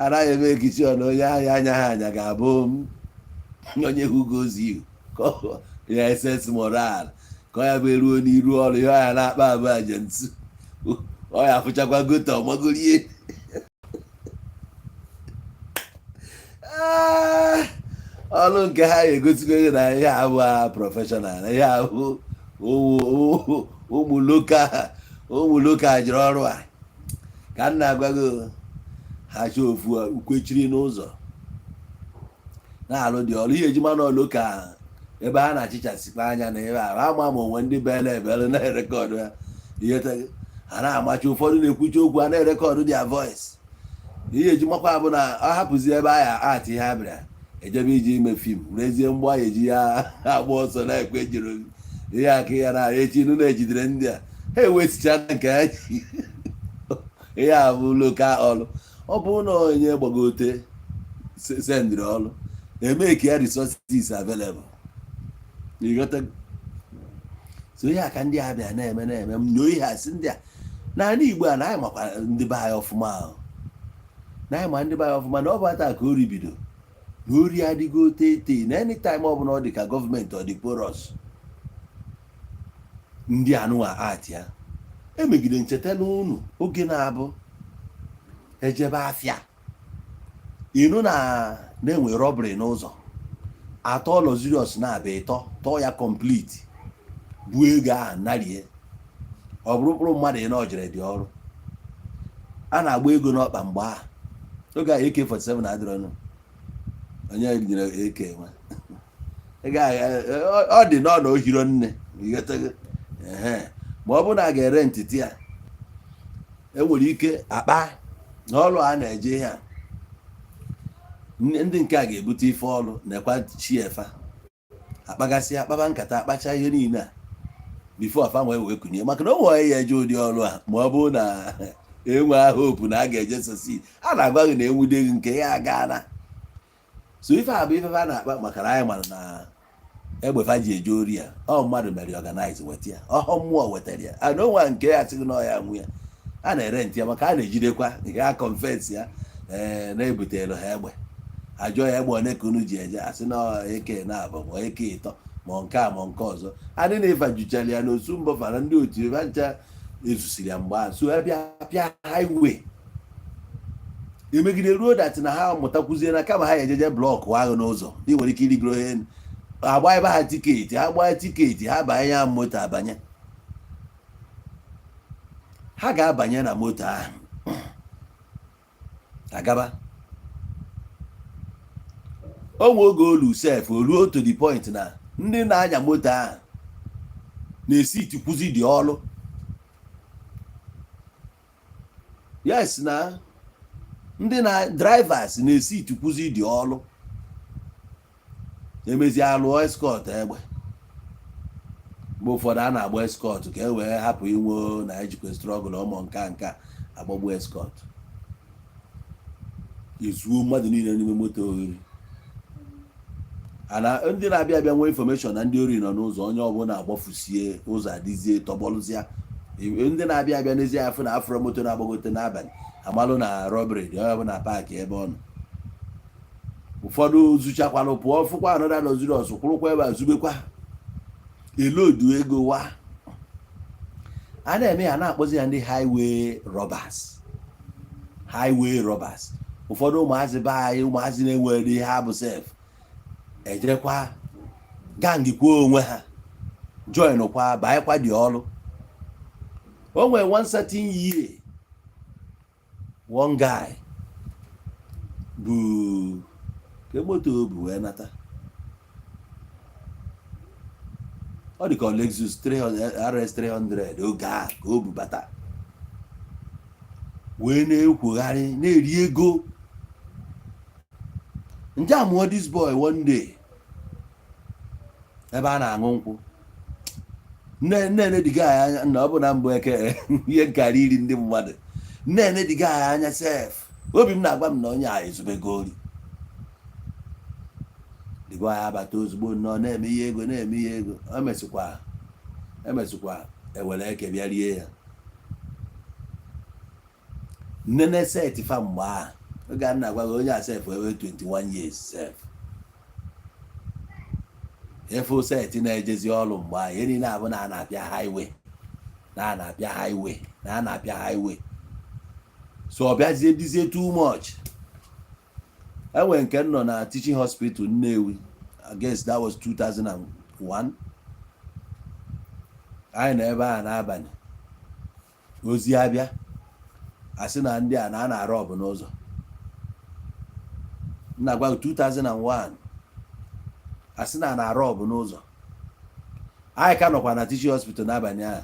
anaghị eme ekichi ọna onye ahịa anya ha anya ga-abụ onye hugozi ya ss moral ka ọ ya bụ eruo n'iru ọrụ ihe ọya na-akpa abụ ajentu ọ ya afụchakwa goto ọmagorie ọrụ nke ha egosigo na ihe abụ prọfeshọnal ihe ahụ ụmụ loka jiri ọrụ a ka m na-agwago ha chọọ ofu ukwechiri n'ụzọ na-alụ dị ọrụ ihe ejima n'ọlụ ka ebe ha na-achịchasịkwa anya na ebe ahụ ama ma onwe ndị bele ebele na-erekọdụ ya ihe ha na-amachi ụfọdụ na-ekwuchi okwu a na-erekọdụ dia voice ihe ejimakwa bụ na ọ hapụzi ebe ahụ ati ihe ha bịara ejebe iji ime fim rezie mgbe a eji ya agba ọsọ na-ekwe jiri ihe aka ya na echi nụ na-ejidere ndị a ha ewesicha nke ha ji ihe a bụ loka ọrụ ọ bụ na onye gbagote sendịrị ọrụ eme ka ya resources available so ihe a ka ndị a bịa na-eme m nyoo ihe asị ndị a n'ala Igbo a na anyị makwa ndị be anyị ọfụma ahụ, na anyị ma ndị be anyị ọfụma na ọ bụ ata ka ori bido na ori adịgo tete na anytime ọ bụla ọ dị ka gọọmenti ọ dị porous ndị anụwa art ya emegide nchetala unu oge na-abụ ejebe afịa ịnụ na-enwe robbery n'ụzọ atọ luxurious na-abịa ịtọ tọọ ya complete bụ ego ahụ narie ọ bụrụ mkpụrụ mmadụ ị na ọ jere dị ọrụ a na-agba ego n'ọkpa mgbe ahụ oge a AK-47 adịrọnụ onye nyere AK nwa ọ dị n'ọnụ ohiro nne ma ọ bụ na a ga-ere ntịtị ya enwere ike akpa n'ọlụ a na-eje ihe a ndị nke a ga-ebute ife ọlụ na-ekwa chiefa akpagasị akpaba nkata akpacha ihe niile a bifo afa wee kunye maka na o nwere ya eje ụdị ọlụ a ma ọ bụ na enwe hope na a ga-eje sosi a na-agwa gị na enwude gị nke ya agaana so ife a bụ ife a na-akpa maka na anyị mara na egbefa ji eje ori ya ọ mmadụ mere organize weta ya ọhọ mmụọ wetara ya ana onwe nke ya asịghị na ọya nwụ ya a na-ere ntị ya maka a na-ejidekwa nke a confess ya na-ebutelu ha egbe ajọ ya egbe one ka unu ji eje asị na eke na-abụ ma eke ịtọ ma nke a ma nke ọzọ adị na ịfa juchara ya n'osu mbọ fara ndị otu ebe ncha ezusiri ya mgbe ahụ so abịa pịa highway emegide ruo dat na ha mụtakwuzie na kama ha ejeje blọkụ ahụ n'ụzọ dị nwere ike irigoro ihe agba ebe ha tiketi ha gbaa tiketi ha banye ya moto abanye ha ga-abanye na moto ahụ agaba onwe oge olu sef oluo to the point na ndị na-anya moto ahụ na-esi itikwuzi dị ọlụ yes na ndị na drivers na-esi itikwuzi dị ọlụ emezi alụ escort egbe mgbe ụfọdụ a na-agba escort ka e wee hapụ inwe na ejikwa struggle ụmụ nka agbagbu escort ezuo mmadụ niile n'ime moto oriri ana ndị na-abịa abịa nwee information na ndị ori nọ n'ụzọ onye ọbụla agbafusie ụzọ adịzie tọgbọlụzia ndị na-abịa abịa n'ezie afọ na afro moto na-agbagote n'abalị amalụ na robbery dị onye ọbụla paakị ebe ọ nọ ụfọdụ zụchakwalụ pụọ fụkwa anọda nọziri ọsụ kwụrụkwa ebe a zubekwa elodu ego wa a na-eme ya na-akpọzi ya ndị highway robbers ụfọdụ ụmụazị be anyị ụmụazị na-enwere ihe ha bụ sef ejerekwa gangikwa onwe ha join kwa banyekwa dị ọlụ o nwere one certain year one guy bụ ke moto bụ wee nata ọ dị ka Lexus 300 RS 300 oge a ka o bubata wee na-ekwogharị na-eri ego nje amụọ this boy one day ebe a na-aṅụ nkwụ nne diga ya anya na ọ bụ na mbụ eke ihe nkara iri ndị mmadụ nne diga ya anya sef obi m na-agwa m na onye a ezubego ori diga ya abata ozugbo nnọọ na-eme ihe ego o mesịkwa ewere eke bịa rie ya nne na-eseti fa mgbe ahụ oge a na-agwa gị onye a sef ewe 21 years sef efu seti na-ejezi ọrụ mgbe ahụ ihe niile abụ na a na-apịa highway so ọ bịazie dizie too much enwere nke nọ na teaching hospital Nnewi I guess that was 2001 anyị na ebe a n'abalị ozi abịa asị na ndị a na-arụ ọbụ n'ụzọ nna gwa 2001 asị na-arụ ọbụ n'ụzọ anyị ka nọkwa na teaching hospital n'abalị ahụ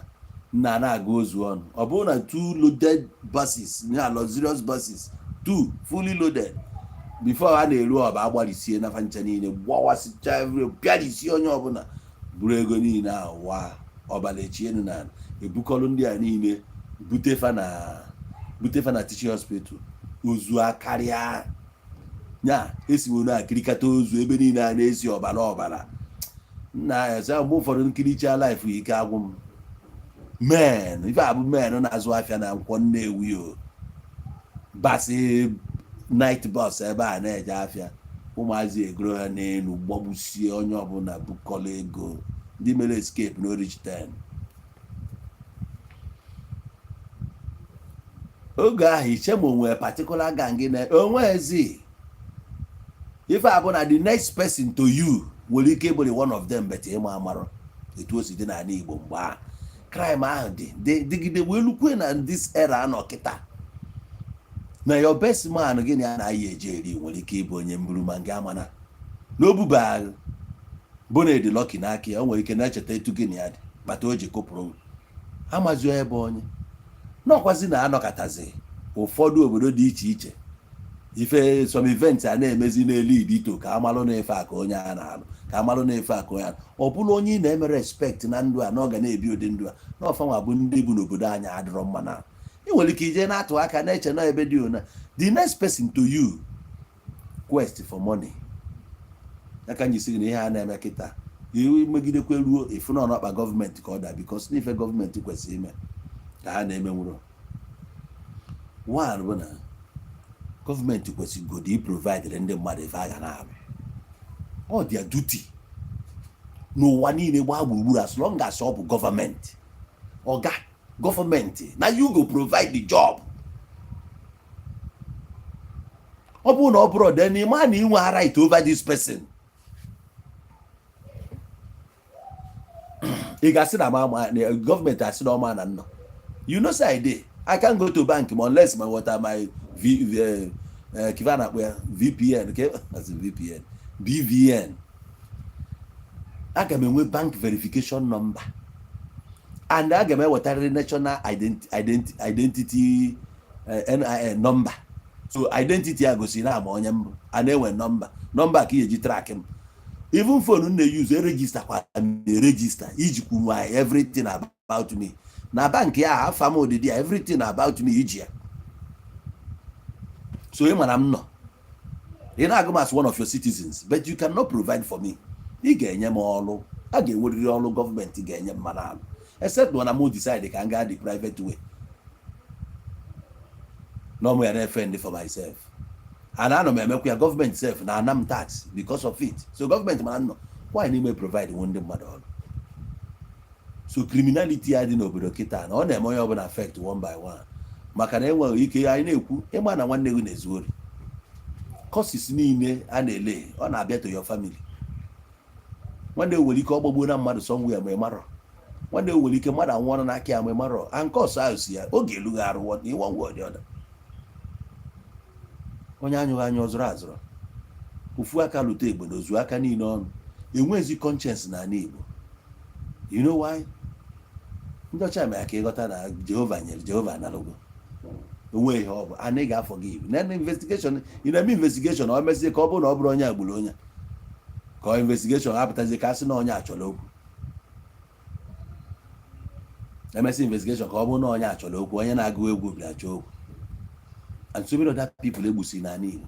nna na-aga ozu ọnụ ọ bụrụ na 2 loaded buses na luxurious buses 2 fully loaded before ha na-eru ọba agbarisie na fancha niile gbawasịcha pịarisie onye ọbụla buru ego niile ahụ wa ọbala echienu na ebukọlụ ndị a niile butefa na teaching hospital ozu akarịa nya esiwo na akirikata ozu ebe niile a na-esi ọbara nna eze mgbe ụfọdụ nkiricha life ike agwụ m men ife abụ men na-azụ afịa na nkwọ Nnewi o basi night bus ebe a na-eje afịa ụmụazị egoro ha n'elu gbagbusie onye ọbụla bukọla ego ndị mere escape no reach 10 oge ahụ ichema onwe particular gang na onwezi ife abụ na the next person to you nwere ike ịbụrụ one of them but ịma amarọ etu o si dị n'ala Igbo mgbe ahụ crime ahụ dịgide wee lukwe na this era anọ kịta na your best man gịnị a na-ayị eje eri nwere ike ịbụ onye mburu ma nga amana n'obuba agha bụ na edi Lucky n'aka ya o nwere ike na-echeta etu gịnị ya dị bata o ji kụpụrụ amazi ebe onye n'ọkwazi na anọkọtazi ụfọdụ obodo dị iche iche ife some events a na-emezi n'elu idito ka amalụ na-efe aka onye a na-alụ ka amalụ na-efe aka onye ọ bụrụ onye ị na-eme respect na ndụ a na ọ ga na-ebi ụdị ndụ a na ọfanwa bụ ndị bụ n'obodo anyị adịrọ mma na ị nwere ike ije na-atụ aka na-eche na ebe dị ona the next person to you quest for money aka nyisi gị na ihe a na-eme kịta iwu megidekwe ruo ifu na ọnọkpa gọọmenti ka ọ da bikos n'ife gọọmenti kwesịrị ime ka ha na-emenwuro one bụ na gọọmenti kwesịrị godi provide ndị mmadụ ife a ga na-abụ ọ dia duty n'ụwa niile gbaa gburugburu as long as ọ bụ gọọmenti ọga gọọmenti na you go provide the job ọ bụrụ na ọ bụrụ then ịma na inwe right over this person ị ga-asị na gọọmenti asị na ọma na nnọ you know say I can go to bank unless my water my kiva na-akpọ ya VPN BVN aga m enwe bank verification number and aga m ewetarịrị national identity NIN number so identity a gosi na ama onye mbụ a na-enwe nọmba ka ị eji track m even phone m na-use register kwa register iji kwuo everything about me na bank ya afa m odidi ya everything about me iji ya so ị mara m nọ ị na-agụ m as one of your citizens but you cannot provide for me ị ga-enye m ọrụ a ga-enwerịrị ọrụ gọọmenti ga-enye m mmanụ alụ except when I'm decide ka m gaa the private way no more defend for myself and I know me emekwa ya gọọmenti self na anam tax because of it so gọọmenti mana nọ why n'ime provide ndị mmadụ ọrụ so criminality adị n'obodo kịta na ọ na-eme onye ọbụla affect one by one maka na enweghị ike anyị na-ekwu ịma na nwanne gị na-ezu ori causes niile a na-ele ọ na-abịa to your family nwanne nwere ike ọ gbagbuo na mmadụ somewhere ma ị marọ nwanne nwere ike mmadụ anwụọ n'aka ya ma ị marọ and cause ahụ si ya oge elughi arụ one way or the other onye anyụghị anya ọzụrụ azụrụ ofu aka lụta egbe na ozu aka niile ọnụ enwezi conscience na ala Igbo you know why ndị ọcha mere ka ịghọta na Jehova nyere Jehova analụgo onwe ihe ọ bụ a na ị ga-afọ gị na investigation ị na-eme investigation ọ mezie ka ọ bụrụ na ọ bụrụ onye agburu onye ka investigation apụtazie ka a sị na onye achọrọ okwu emesi investigation ka ọ bụrụ na onye achọrọ okwu onye na-agụ egwu bịa achọ okwu and so many other people egbusi n'ala Igbo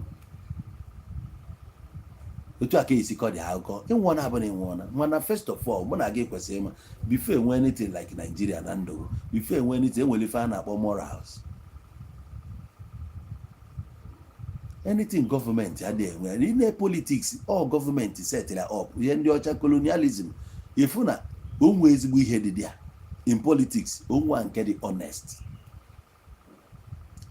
otu aka esi kọ dị akụkọ ịnwụọ abụna ịnwụọ mana first of all mụ na gị kwesịrị ịma before enwe anything like Nigeria na ndụ before enwe anything enwere ife a na-akpọ morals anything gọọmenti adịghị enwe ine politics all gọọmenti setịra up ihe ndị ọcha colonialism ifu na onwe ezigbo ihe dị ya in politics onwe nke dị honest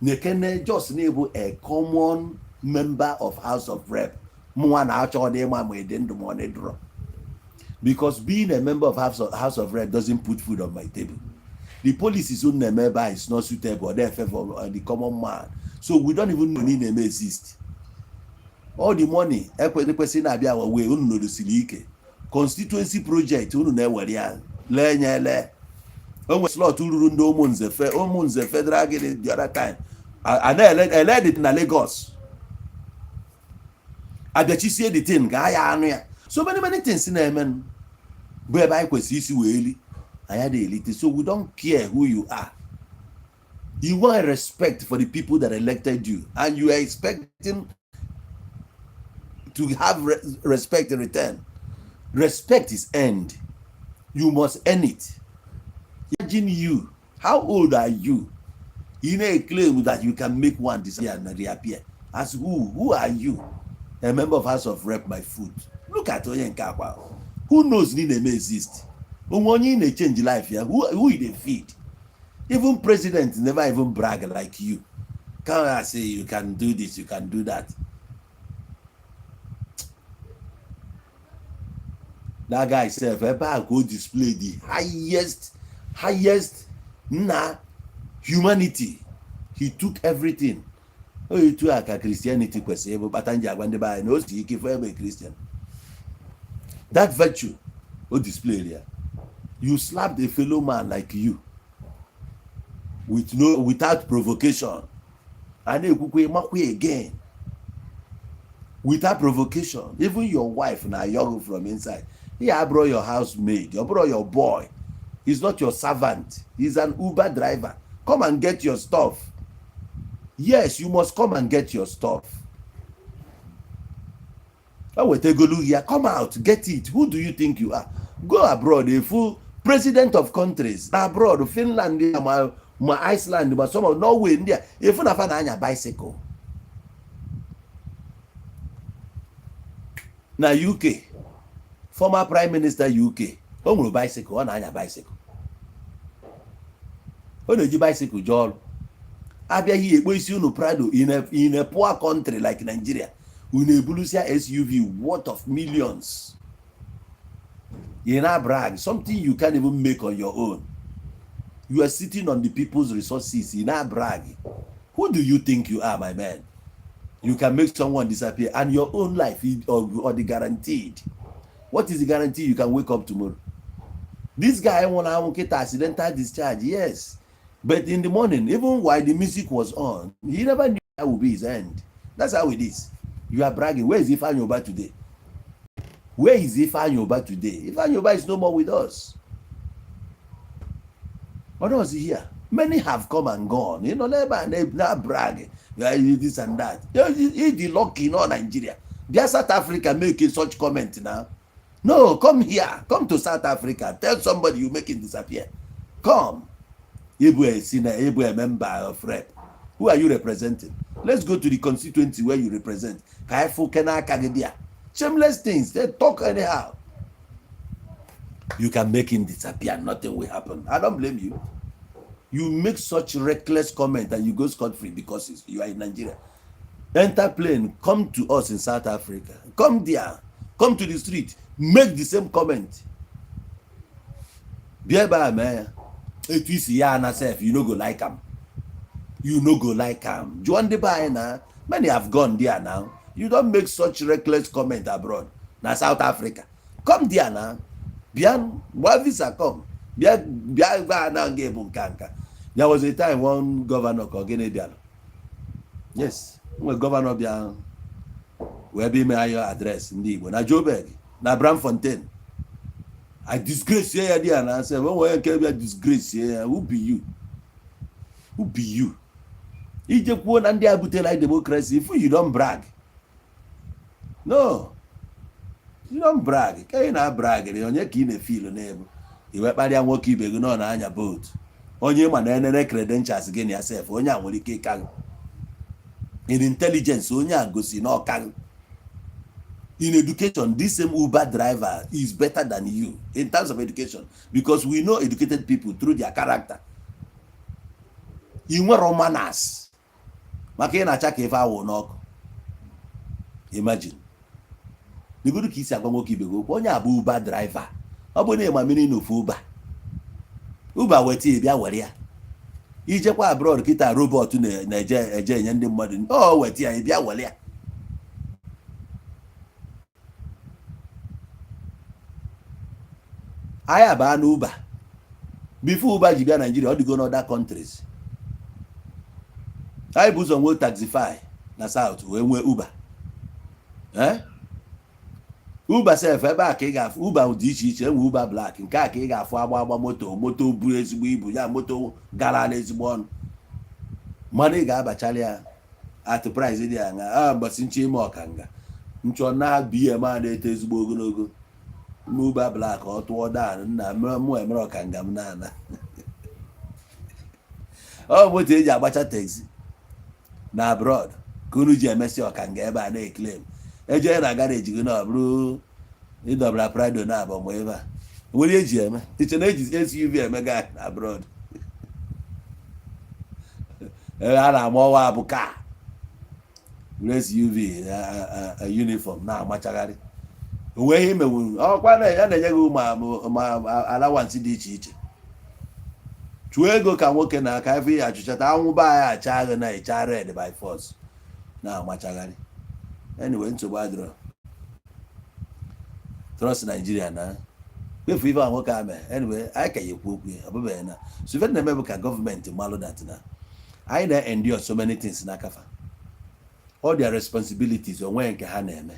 nekene just na-ebu a common member of House of Rep mụnwa na-achọ dị ịma ma ịdị ndụ ma ọ na-eduro because being a member of House of Rep doesn't put food on my table. The policies who na-eme is not suitable, they favor the common man, so we don't even know need to exist. All the money ekwesị na-abịa wee unu nodosiri ike constituency project unu na-ewere ya lenyele onwe slot ruru ndị ụmụnze federal gịnị the other time eled na Lagos abịachisie the thing ga ya anụ ya so many things na-eme bụ ebe anyị kwesịrị isi wee eli anya dị elite so we don't care who you are. You want respect for the people that elected you and you are expecting to have respect in return. Respect is earned. You must earn it. Imagine you. How old are you? You know, a claim that you can make one disappear and reappear. As who? Who are you? A member of House of Rep, my foot. Look at Onye Nkakwa. Who knows need may exist? When you change life here, who they feed? Even presidents never even brag like you. Can't I say you can do this, you can do that? That guy self ever go display the highest humanity. He took everything. Oh, you too like Christianity but a Christian. That virtue display there. You slapped a fellow man like you without provocation. And again. Without provocation. Even your wife now young from inside. I brought your housemaid, you brought your boy. He's not your servant. He's an Uber driver. Come and get your stuff. Yes, you must come and get your stuff. Come out, get it. Who do you think you are? Go abroad, a full president of countries. Abroad, Finland, my Iceland, but some of Norway, India. If you have a bicycle. Now UK, former Prime Minister UK, on bicycle, on a bicycle. On a bicycle, John. Abia here, we see no Prado in a poor country like Nigeria. With a Bulusia SUV worth of millions. You not brag, something you can't even make on your own. You are sitting on the people's resources. You not brag. Who do you think you are, my man? You can make someone disappear, and your own life or the guaranteed. What is the guarantee you can wake up tomorrow? This guy want to get accidental discharge, yes. But in the morning, even while the music was on, he never knew that would be his end. That's how it is. You are bragging. Where is Ifanyoba today? Where is Ifanyoba today? Ifanyoba is no more with us. What was he here? Many have come and gone. You know, never bragging. This and that. He's the lucky in all Nigeria. They are South Africa making such comment now. No, come here. Come to South Africa. Tell somebody you make it disappear. Come. Igbo a member of Rep. Who are you representing? Let's go to the constituency where you represent. Shameless things. They talk anyhow. You can make him disappear. Nothing will happen. I don't blame you. You make such reckless comment and you go scot-free because you are in Nigeria. Enter plane. Come to us in South Africa. Come there. Come to the street. Make the same comment. Thereby, man. If you see yourself, you no go like him. You no go like him. Join the buy now. Many have gone there now. You don't make such reckless comment abroad. Now South Africa. Come there now. Bian, what visa come? There was a time one governor called yes, one governor Bian where be my address in the Igbo. Na Joburg, na Bramfontein. I disgrace here and I said, when we can be disgrace here, who be you? Who be you? You just want and they like democracy if you don't brag. No. You don't brag. Can you not brag? You can't feel name. You were by work you begin on your boat. On your man credentials again yourself. On your cake. In intelligence, on your go see no can. In education, this same Uber driver is better than you in terms of education because we know educated people through their character. You were Romanas. Makena check if I will knock. Imagine. The good kids are going to keep go. When you are Uber driver, how about you? My meaning of Uber. Uber wait till you are warrior. You just want abroad kita robot to Nigeria and the modern. Oh wait till you are warrior. I have an Uber. Before Uber, you be Nigeria, or you go to other countries. I boost on will taxify. That's out. When we Uber. Uber self ebe ka ị ga-afụ Uber dị iche iche enwe Uber black nke a ka ị ga-afụ agba moto buru ezigbo ibu ya moto gara n'ezigbo ọnụ mana ị ga-abachali ya at price dị anya mbọsị nche ime ọkanga nchọ na BM a na-eto ezigbo ogologo Uber black ọ tụọ dan na mụ emere ọkanga m na ọ moto eji agbacha taxi na abroad ka unu ji emesi ọka nga ebe a na-eklem eje na garaji gị na ọ bụrụ ịdọbara prado na abụ ma ebe a nwere eji eme iche na eji SUV eme ga na abroad a na-ama ọwa abụ ka SUV uniform na-amachagharị onwe ihe imenwu ọkwa ya na-enye gị ma alawansi dị iche iche chụọ ego ka nwoke na aka ife ya achụchata anwụba ya acha agha na echa red by force na-amachagharị anyway nsogbu adịrọ trust Nigeria na kpefu ife a nwoke ame anyway anyị ka ya ekwu okwu ya ọbụbeghị na so ife na-eme bụ ka gọọmenti malụ dat na anyị na-endure so many things n'akafa all their responsibilities onwe nke ha na-eme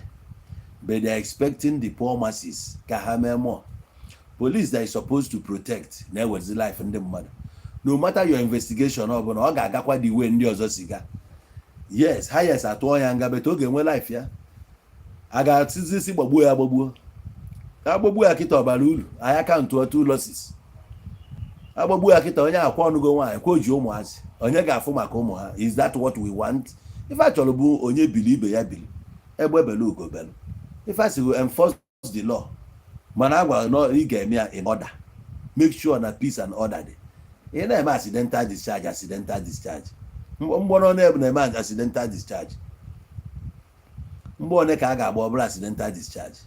but they are expecting the poor masses ka ha mee more. Police that is supposed to protect na-ewezi life ndị mmadụ no matter your investigation ọ bụla ọ ga-agakwa the way ndị ọzọ si ga yes highest atụọ ya nga bet ọ ga-enwe life ya a ga-atụzisi gbagbuo ya agbagbuo ya kịta ọbara uru anyị akaụntụ 2 losses agbagbuo ya kịta onye akwa ọnụgo nwaanyị kwa oji ụmụazị onye ga-afụ maka ụmụ ha is that what we want? ife a chọrọ bụ onye bili ibe ya bili egbe belu ugo belu ife a si enforce the law mana agwa no ị ga-eme ya in order make sure na peace and order dị ị na-eme accidental discharge mgbọrọ na-eme accidental discharge mgbe one ka a ga-agba ọbụla accidental discharge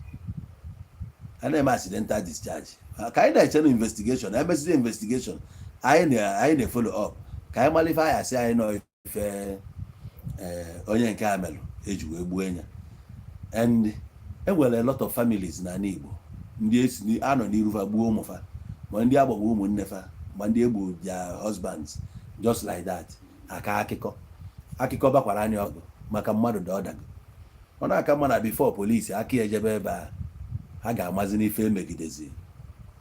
a na-eme accidental discharge ka anyị na-eche na investigation emesizi investigation anyị na-follow up ka anyị malife anyị asị anyị nọ ife onye nke a melụ eji wee gbuo ya and enwere a lot of families na Igbo ndị esi anọ n'irufa gbuo ụmụfa ma ndị agbagbo ụmụnne fa ma ndị egbu their husbands just like that aka akụkọ bakwara anya ọgụ maka mmadụ dị ọdago ọ na-aka mma na before polisi aka ejebe ebe a ha ga-amazi n'ife emegidezi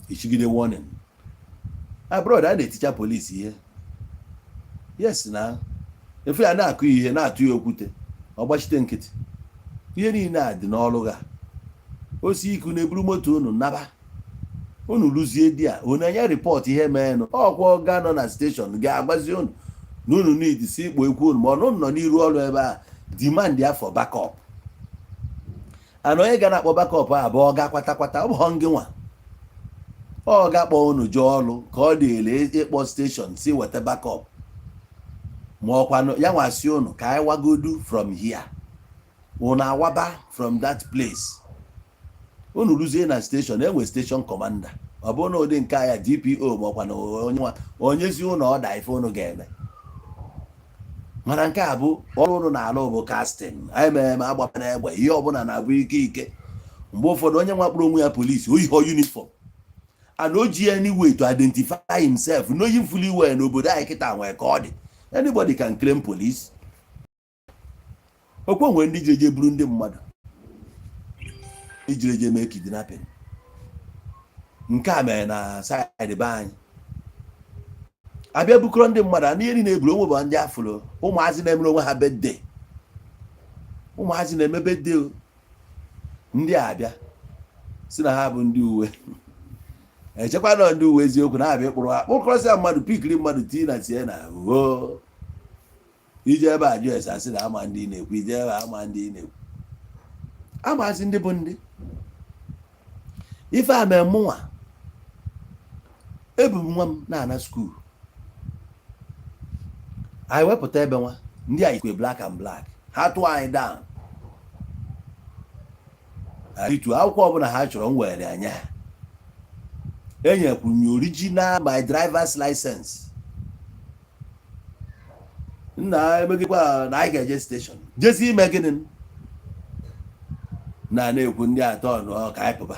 ichigide warning abroad a na-eticha polisi ihe yes na efe ya na-akụ ihe na-atụ ya okwute ọ gbachite nkịtị ihe niile a dị n'ọrụ ha osi iku na-eburu moto unu naba unu lụzie di a unu enye rịpọt ihe meenụ ọkwa ga nọ na steshọn ga-agbazi unu na unu need si ikpo ekwu unu ma ọ nọ n'iru ọrụ ebe a demand ya for backup ana onye ga na-akpọ backup a bụ ọ ga kwata ọ bụ ngị nwa ọ ga-akpọ unu jee ọrụ ka ọ dị ele ịkpọ steshọn si weta backup ma ọkwa ya nwasị unu ka anyị wagodu from here unu awaba from that place unu ruzie na station enwe station commander ọ bụ na ụdị nke ya DPO ma ọkwa na onye si unu ọda ife unu ga-eme mana nke a bụ ọrụ unu na-alụ bụ casting anyị mere agbapa na egbe ihe ọbụla na-abụ ike mgbe ụfọdụ onye nwakpụrụ onwe ya polisi oyiho uniform and o ji anyway to identify himself n'oyi fully well n'obodo anyị kịta nwee ka ọ dị anybody can claim police okwe nwere ndị jeje buru ndị mmadụ ijireje mee kidnapping nke a mere na side be anyị abịa bukọrọ ndị mmadụ a ihe na-eburu onwe bụ ndị afụrụ ụmụazị na-emere onwe ha birthday ụmụazị na-eme birthday ndị abịa si na ha bụ ndị uwe echekwa na ndị uwe eziokwu na-abịa kpụrụsịa mmadụ pikiri mmadụ tii na tie na o ije ebe a jụ asị na ama ndị na-ekwu ije ebe ama ndị na-ekwu amazi ndị bụ ndị ife a mee mụnwa ebu m nwa m na-ana skuul anyị wepụta ebe nwa ndị a ikwe black and black ha tụọ anyị down itu akwụkwọ ọbụla ha chọrọ m were anya enyekwunye original my driver's license nna emegikwa na anyị ga-eje station jesi ime gịnị na-ekwu ndị atọ nọ ka anyị pụba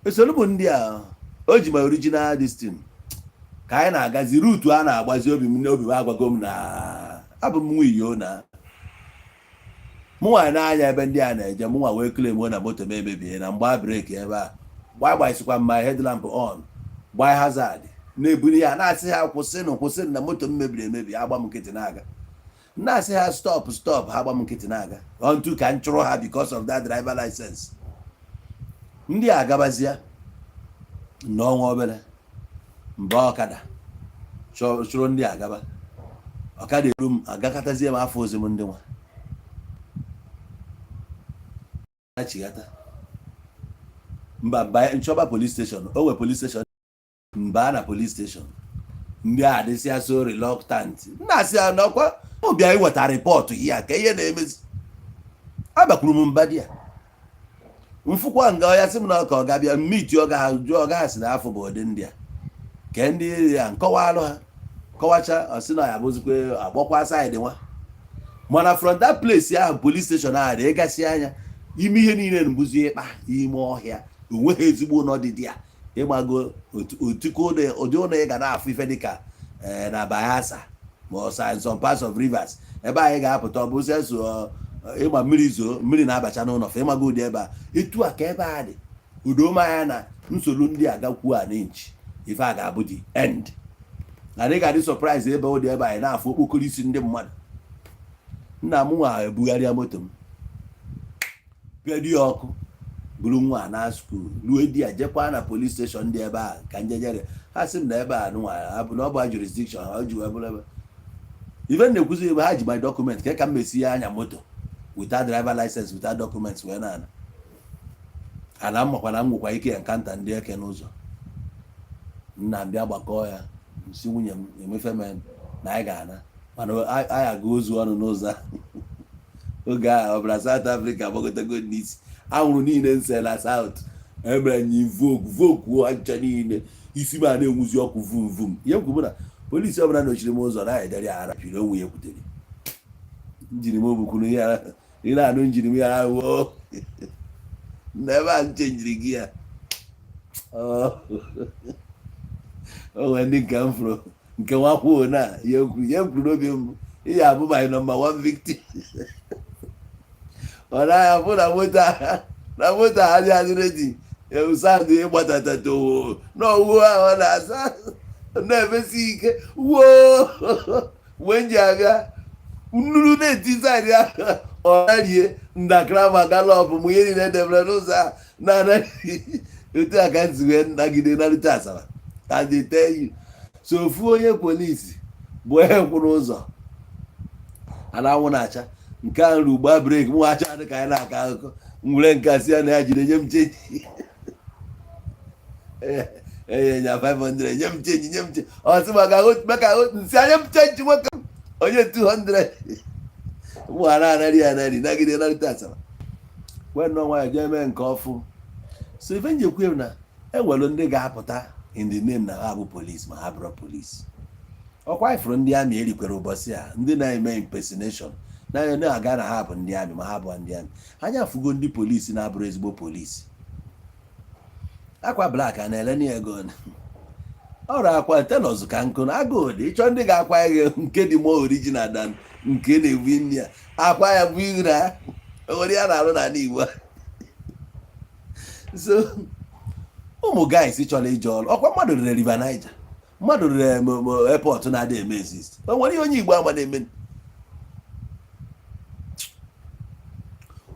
esolu bụ ndị a o ji ma original destin ka anyị na-agazi ruutu a na-agbazi obi m agwago m na abụ m nwa iyo na mụnwa na-anya ebe ndị a na-eje mụnwa wee claim na moto m emebie na mgba breki ebe a gbaisikwa my headlamp on gbaa hazard na-ebuli ya na-asị ha kwụsịnụ na moto m mebiri emebi agba m nkịtị na-aga na-asị ha stop ha agba m nkịtị na-aga until ka m chụrụ ha because of that driver license ndị a agabazia n'ọnwa obere mgbe ọkada chụrụ ndị agaba ọkada eru m agakọtazie m afọ ozi m ndị nwa achịghata mba nchọba police station o nwere police station mba na police station ndị a dịsịa so reluctant nna asị ya n'ọkwa bịa iweta rịpọtụ ya ka ihe na-emezi abakwuru m mba di ya mfụkwa nga ya sị m na ka ọ ga-abịa mmiti ọ gaghị sị na afọ bụ ụdị ndị a ke ndị ya nkọwalụ ha kọwacha ọsị na ya bụzikwe agbakwa saịdị nwa mana from that place ahụ police station ahụ dị ịgasị anya ime ihe niile mbụzi ịkpa ime ọhịa onweghị ezigbo ụlọ dị dị ya ịgbago otuko ụdị ụlọ ị ga na-afụ ife dịka na Bayelsa ma ọ some parts of rivers ebe anyị ga-apụta ọ bụ sensọ ịgba mmiri zoo mmiri na-abacha n'ụlọ fa ịmago ụdị ebe a etu a ka ebe a dị udomanya na nsogbu ndị agakwu a n'inchi ife a ga-abụ the end na ị ga-adị surprise ebe ụdị ebe anyị na-afụ okpokoro isi ndị mmadụ nna m nwa ebugharịa moto m bịadi ya ọkụ buru nwa na skuul ruo di ya jekwa na police station dị ebe a ka njejere ha sị m na ebe a nwa na ọ bụ jurisdiction ha ji webụrụ ebe even na-ekwuzi ebe ha ji my document ka m mesi ya anya moto without driver license without documents wee na ana mmakwa na m nwekwa ike ya nkanta ndị eke n'ụzọ nna m bịa gbakọọ ya nsi nwunye m emefe m na anyị ga-ana mana anyị aga ozu ọnụ n'ụzọ oge a ọbụla South Africa gbagotego n'isi anwụrụ niile nse na South emere nyi vogue ancha niile isi ma na-enwuzi ọkụ vum vum ihe kwuru na polisi ọbụla nochiri m ụzọ na edere ya arapịrị onwe ya kwutere njiri m obukwuru ya ị na-anụ njiri m ya ahụ n'ebe a nchenjiri gị ya o nwere ndị nke m fụrụ nke nwakwuo na ihe kwuru n'obi m ihe abụ my number one victim ọ naghị afụ na moto adị redi usandụ ịgbatata too n'ọwuo ahụ ọ na-asa na-emesi ike wuo mgbe m ji abịa nnuru na-eti saịdị ahụ ọ narie ndakrama galọp m ihe niile debere n'ụzọ a na-anaghị otu a ka nsi wee nagide narịta asara and they tell you so ofu onye polisi bụ onye kwụrụ ụzọ a na-anwụ na-acha nke a nrụ ugba breki m acha dị ka anyị na-akọ akụkọ nwere nke si ya na ya jiri nye m chenji enya 500 nye m chenji ọ sị maka nsị anya m chenji nwoke m onye 200 mụ ha na-anarị anarị nagide narịta asara wee nọ nwaanyị jee mee nke ọfụ so ife njekwu na enwere ndị ga-apụta in the name na ha bụ polisi ma ha bụrụ polisi ọkwa ifuru ndị amị erikwere ụbọchị a ndị na-eme impersonation na-aga na ha bụ ndị amị ma ha bụ ndị amị anya fugo ndị polisi na-abụrụ ezigbo polisi akwa blak a na-ele na ego ọrụ akwa telos ka nkụ na agụdị ịchọ ndị ga-akwa ihe nke dị more original dan nke na-ebu nri ya akwa ya bụ ihu na ori ya na-arụ n'ala Igbo so ụmụ guys chọrọ ije ọrụ ọkwa mmadụ rere River Niger mmadụ rere airport na-adị eme exist o nwere ihe onye Igbo ama na-eme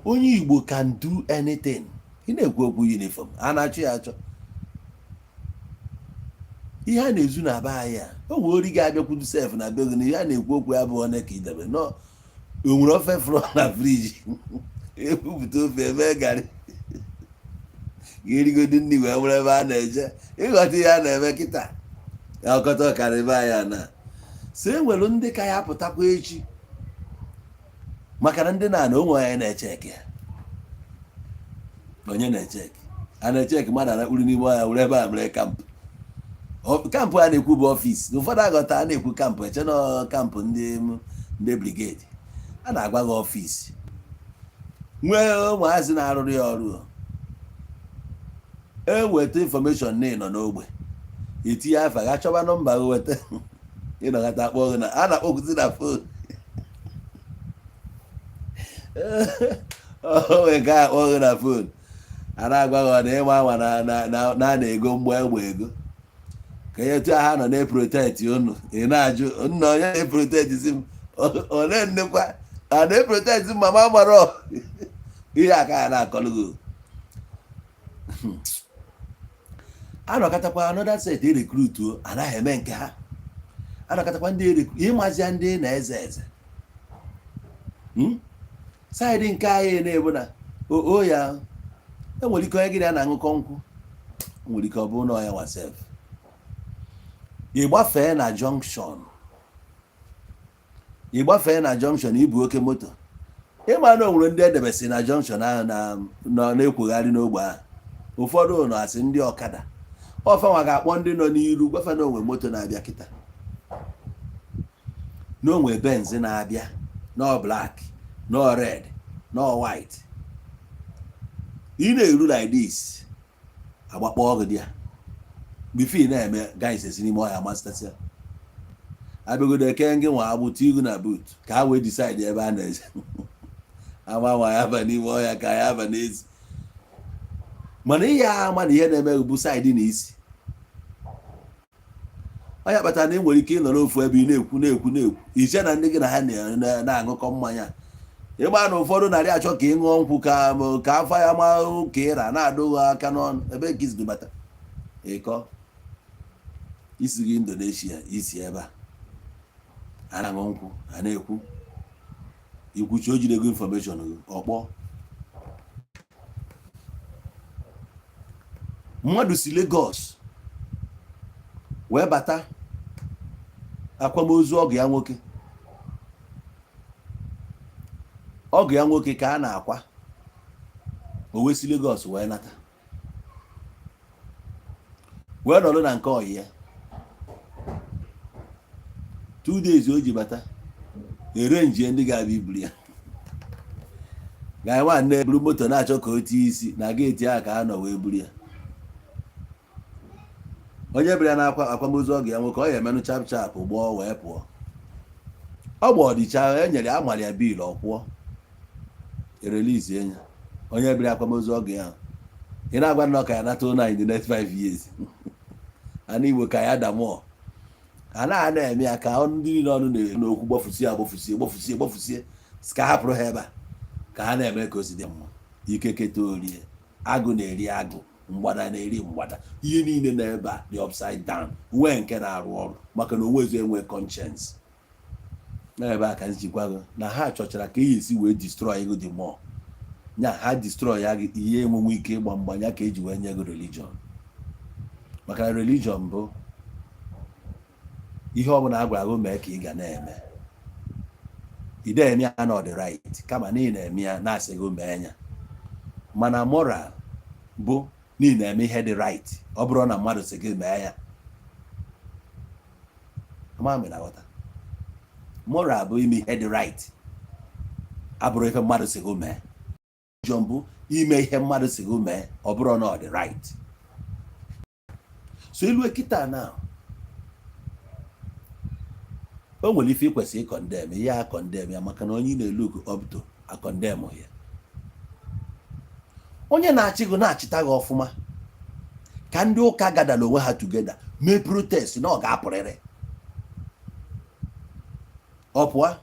onye Igbo can do anything ị na-ekwu okwu uniform a na-achọ ya achọ ihe a na-ezu na be anyị a o nwere ori ga-abịakwudu sef na be gị na ihe a na-ekwu okwu ya bụ one ka idebe no o nwere ofe fụrụ na friji ebupụta ofe eme garị ga-erigodi ndị wee nwere ebe a na-eje ịghọta ihe a na-eme kịta ya ọkọta ọkarịbe anya na so e nwere ndị ka ya pụtakwa echi maka na ndị na-ana onwe anyị na-echeki ya onye na-echeki a na-echeki mmadụ anakpụrụ n'ime ọhịa were ebe a mere kampụ a na-ekwu bụ ọfịs na ụfọdụ aghọta a na-ekwu kampụ eche na kampụ ndị brigedi a na-agwa gị ọfịs nwee ụmụazị na-arụrụ ya ọrụ eweta infọmeshọn na ịnọ n'ogbe etinye afa ga chọba nọmba gị weta ịnọkọta akpọ gị na a na-akpọkwụzi na fon onwe nke a akpọ gị na fon a na-agwa gị na ịma anwa na-ego mgbe egbe ego ka ihe etu ha nọ na-eproteti unu ị na-ajụ nna onye na-eprotetizi m ole nnekwa a na-eproteti m mama mara ihe aka ya na-akọlụ gị anọkọtakwa anọda set rekrutu anaghị eme nke ha anakatakwa ndị eri ịmazia ndị na-eze eze saịdị nke anyị na-ebu na o ya enwere ike onye gị na na-aṅụkọ nkwụ, nwere ike ọ bụrụ na ọya wasef ịgbafee na junction ibu oke moto ịma na o nwere ndị edebesi na junction ahụ na-ekwogharị n'ogbe ahụ. Ụfọdụ nọ asị ndị ọkada ọfanwa ga-akpọ ndị nọ n'iru gwafa na onwe moto na-abịa kịta, na onwe Benz na-abịa, no black, no red, no white. Ị na-eru like this agbakpọ ọgụ dị ya bifo ị na-eme guys esi n'ime ọhịa masịtasịa abịagodo eke ngị nwa agbụta igu na boot ka ha wee decide ebe a na-eze ama nwa ya ba n'ime ọhịa ka ya ba n'ezi, mana ihe ama na ihe na-eme bụ saịdị na isi onye kpatara na ị nwere ike ịnọ n'ofu ebe ị na-ekwu iche na ndị gị na ha na-aṅụkọ mmanya. Ịgba na ụfọdụ narị achọ ka ị ṅụọ nkwụ ka afọ ya ma ka ịra na-adụghị aka n'ọnụ ebe nke isi bata ịkọ isi gị Indonesia isi ebe a na-aṅụ nkwụ a na-ekwu ikwuchi o jiri ego infọmeshọn ọkpọ mmadụ si Lagos wee bata akwamozu ọgụ ya nwoke ka a na-akwa, o wee si Lagos wee nata wee nọrọ na nke ọyị ya 2 days o ji bata erenjie ndị ga-abịa iburu ya ga-enwe na-eburu moto na-achọ ka o tie isi na geeti ahụ ka ha nọ wee buru ya. Onye bịara na akwamozu ọgụ ya nwoke ọ ya emenụ chap gbọọ wee pụọ, ọ gba ọdịcha enyere amara ya biil ọ pụọ erelizi ya. Onye bịara akwamozu ọgụ ya ị na-agwa nnọọ ka ya nata ụna in the next 5 years ana Igbo ka ya damụọ a na-eme ya ka ndị niile ọnụ n'okwu gbofusie ka hapụrụ ha ebe a ka ha na-eme ka o si dị mma. Ike keta orie, agụ na-eri agụ, mgbada na-eri mgbada, ihe niile na ebe a dị upside down, nwee nke na-arụ ọrụ maka na onwezu enwe conscience na ebe a ka njikwa na ha chọchara ka ihe esi wee destroy ego dị mmụọ nya ha destroy ya ihe enwenwe ike ịgba mgbanya ka eji wee nye ego religion, maka na religion bụ ihe ọbụla a gwara gị mee ka ị ga na-eme ide eme ya na ọ dị right kama na ị na-eme ya na-asị gị mee ya. Mana moral bụ na ị na-eme ihe dị right ọ bụrụ na mmadụ sị gị mee ya. Moral bụ ime ihe dị right abụrụ ife mmadụ sị gị mee. Religion bụ ime ihe mmadụ sị gị mee ọ bụrụ na ọ dị right. So ilu ekita na o nwere ife ikwesị ịkọndem ihe a kọndem ya maka na onye na-eluk up to akọndem ya. Onye na-achị gị na-achịta gị ọfụma ka ndị ụka gadala onwe ha tugeda mee protest na ọ ga-apụrịrị ọ pụọ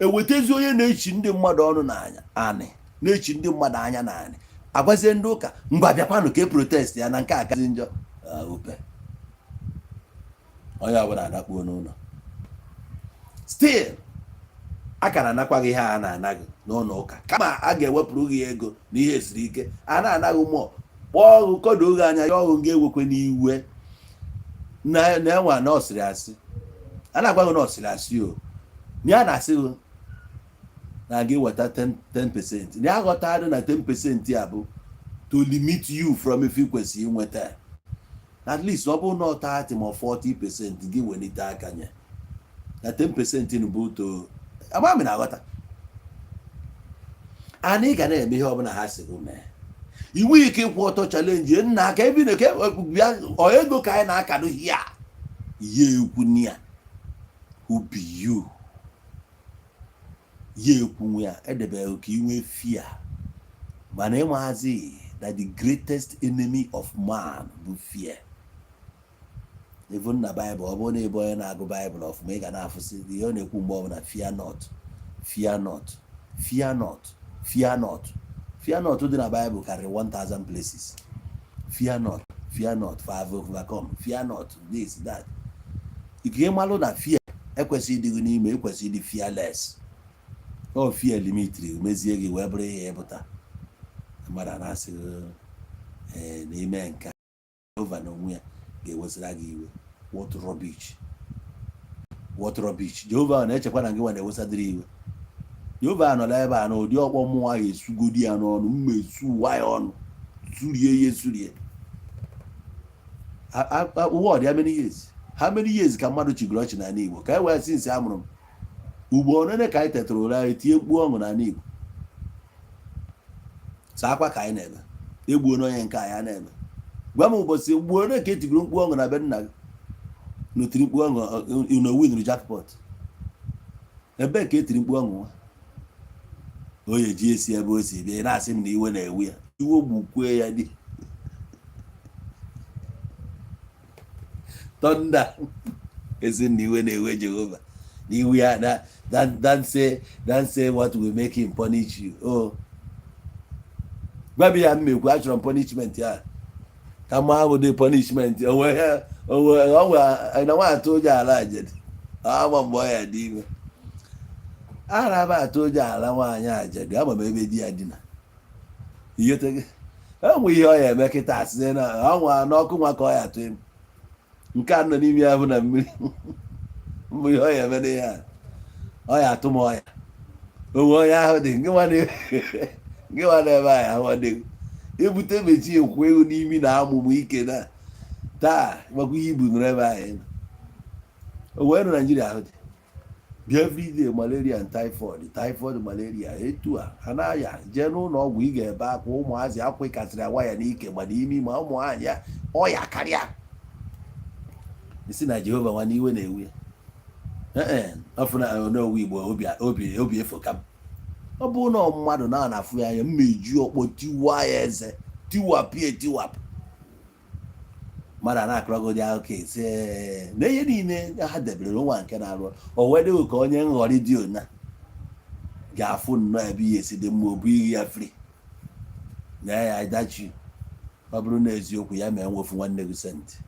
ewetezi onye na-echi ndị mmadụ ọnụ n'anya anị na-echi ndị mmadụ anya n'anị agwazie ndị ụka ngwa bịakwanụ ka e protest ya na nke akazi njọ ope onye ọbụla adakpuo n'ụlọ still akara anakwa gị ihe a na-anaghị n'ụlọ ụka kama a ga-ewepụrụ gị ego na ihe siri ike a na-anaghị mmụọ kpọọ ọgụ kọdo oge anya ya ọgụ ga-ewekwe n'iwe na-enwe na ọsịrị asị a na-agwa gị na ọsịrị asị o na ya na-asị gị na gị weta 10% na aghọta adị na 10% ya bụ to limit you from if ị kwesịrị inweta at least ọ bụ na 30 ma 40% gị welite aka nye na 10% bụ to amami na aghọta ana ị ga na-eme ihe ọbụla ha si gị mee iwu ike ịkwụ ọtọ chalenji nna aka ebe na bịa ego ka anyị na-akado ya ihe ekwu nia ubi you ye ekwu ya edebeghị ka inwe fear mana ịmazi that the greatest enemy of man bụ fear. Even na Bible ọ bụrụ na ebe onye na-agụ Bible ọfụma ị ga na-afụsị ihe ọ na-ekwu mgbe ọbụla fear not, fear not, fear not, fear not. Fear not dị na Bible karịrị 1000 places. Fear not, for I've overcome. Fear not, this, that. ike ịmalụ na fear ekwesịghị ịdịghị n'ime, ekwesịghị ịdị fearless. O fear limitri mezie gị wee bụrụ ihe ịpụta mmadụ na-asị n'ime nke Jehova na onwe ya ga-ewesara gị iwe. What rubbish, what rubbish. Jehova na-echekwa na gị nwa na-ewesadịrị iwe. Jehova nọla ebe a na ụdị ọkpọ mmụọ ahụ esugodi ya n'ọnụ, mma esu ụwa ya ọnụ, surie ihe surie. What, how many years ka mmadụ chigoro ọchị n'ala Igbo? Ka e wee sinsi amụrụ m ugbo onene ka anyị tetara ụra anyị tie mkpu ọṅụ n'ala Igbo. Saa akwa ka anyị na-eme, egbuo n'onye nke anyị na-eme. Gwa m ụbọchị ugbo onene ka etigoro mkpu ọṅụ na be nna gị, n'otiri mkpu ọṅụ na win jackpot. Ebe ka etiri mkpu ọṅụ nwa onye ji esi ebe o si bịa na-asị m na iwe na-ewu ya, iwe gbukwee ya dị thunder. Ezi na iwe na-ewe Jehova na iwe ya don't say what will make him punish you. Oh, gwa ya mmekwu achọrọ m punishment ya ka ma ahụ dị punishment onwe na nwa atụ ụjọ ala ajedi ama mgbe ọ ya dị ime ara ba atụ ụjọ ala nwaanyị ajedi ama m ebe di ya dina ihetege enwe ihe ọ ya eme kịta asịze na ọnwa n'ọkụ nwa ka ọ ya atụ ime nke a nọ n'ime ya bụ na mmiri mbụ ihe ọ ya eme n'ihe a ọ ya atụ m ọya onwe onye ahụ dị gị nwa na-ebe anyị ahụ dịghị ebute mechi ekwu ego n'imi na amụmụ ike na taa makwa ihe ibu nọrọ ebe anyị o wee nọ Naijiria ahụ dị bịa everyday malaria and typhoid malaria etu a ha na-aya jee n'ụlọ ọgwụ ị ga-ebe akwa ụmụazị akwa ịkasịrị awa ya n'ike gbada imi ma ụmụ nwaanyị ya ọya karịa. Isi na Jehova nwa n'iwe na-ewu ya ọfụna n'owu Igbo obi efo ka m. Ọ bụ na mmadụ na-afụ ya anya mmeju ọkpọ tiwa ya eze tiwapụ etiwapụ mmadụ na-akọrọgodi akụkọ ise na ihe niile ha debere nwa nke na-arụ o wee dịghị ka onye nghọrị dị ona ga-afụ nnọọ ebe ihe esi dị mma obu ihe ya fri na ya dachi. Ọ bụrụ na eziokwu ya mee nwefu nwanne gị senti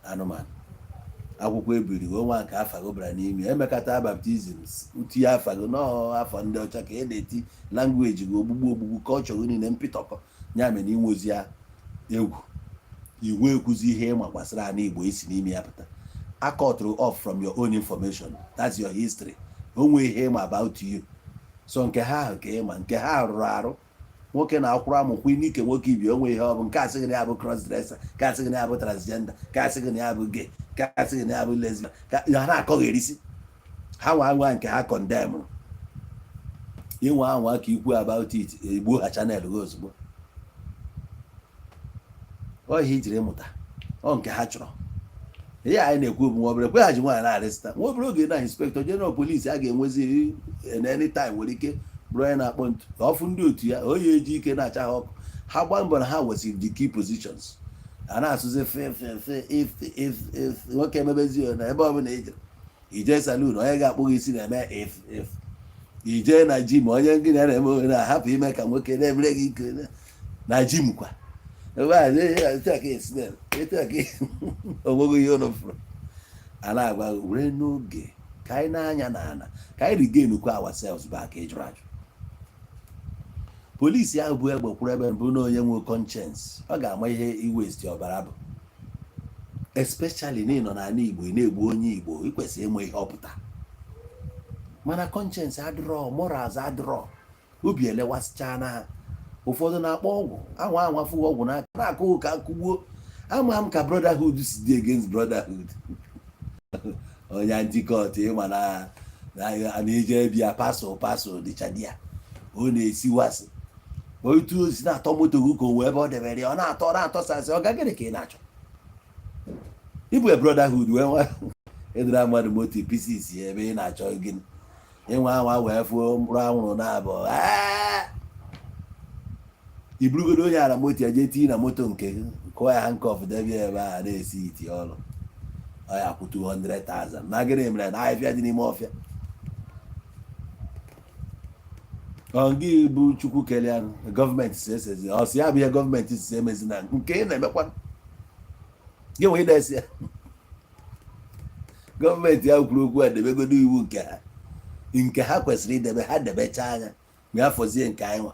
anụmanụ akwụkwọ ebiri nwa nke afago bara n'ime emekata baptizim uti afago n'afọ ndị ọcha ka e na-eti langweji gị ogbugbu ka ọ chọrọ niile mpịtọkọ ya mere na inwezi egwu iwe ekwuzi ihe ịma gbasara ana Igbo isi n'ime ya pụta. A cut off from your own information, that's your history. Onwe ihe ịma about you, so nke ha ahụ ka ịma nke ha rụrụ arụ. Nwoke na-akwụrụ amụkwu n'ike nwoke ibi onwe ihe ọ bụ nke asịghị na ya bụ cross dresser, ka asịghị na ya bụ transgender, ka asịghị na ya bụ gay, ka asịghị na ya bụ lesbian, ka ha na-akọgherisi ha nwa nke ha condemn inwe anwa ka ikwu about it egbuo ha chanel gị ozugbo. Ọ ihe ijiri mụta ọ nke ha chọrọ. Ihe anyị na-ekwu bụ nwa obere kweghachi nwaanyị na-arịsta nwa obere oge na inspector general police a ga-enwezi anytime nwere ike bụrụ onye na-akpọ ntu ọfụ ndị otu ya onye eji ike na-acha ha ọkụ ha gba mbọ na ha wesịrị the key positions a na-asụzi if nwoke emebezi na ebe ọbụla ije saloon onye ga-akpụ gị isi na-eme if ije na jim onye gị na-eme na-ahapụ ime ka nwoke na-emere gị ike na jim kwa onwego ihe ụnụfụrụ a na-agwa were n'oge ka anyị na-anya na ana ka anyị rigenukwa ourselves back ịjụrụ ajụ. Polisi ahụ bụ egbe kwuru ebe mbụ na onye nwe conscience ọ ga-ama ihe iwesti ọbara bụ, especially na ịnọ n'ala Igbo ị na-egbu onye Igbo ị kwesịrị ịnwe ihe ọpụta mana conscience adịrọ, morals adịrọ, obi elewasịcha na ha. Ụfọdụ na-akpọ ọgwụ anwafụ ọgwụ n'aka na-akụ ka akụgbuo ama m ka brotherhood si dị against brotherhood onye antikọt ịma na-eje bịa pasụ dịchadia ọ na-esiwasị otu osi na-atọ moto gị ka o wee ebe ọ debere ya ọ na-atọsasị ọ gagịrị ka ị na-achọ ịbụ brotherhood wee nwa ịdịra mmadụ moto pieces ebe ị na-achọ gịnị ịnwa anwa wee fụọ mkpụrụ anwụrụ na-abụ iburugodo onye ara moto ya jee tinye na moto nke gị kụọ ya handcuff debe ebe a na-esi iti ọrụ ọ ya kwụ 200,000 na gịnị mere na ahịfịa dị n'ime ọfịa ọ gị bụ chukwu kelee gọọmenti si esezi ọ si ya bụ ihe gọọmenti si emezi na nke ị na-emekwa gị nwee idesi ya gọọmenti ya kwuru okwu a debegodo iwu nke ha kwesịrị idebe ha debecha anya ma afọzie nke anyị nwa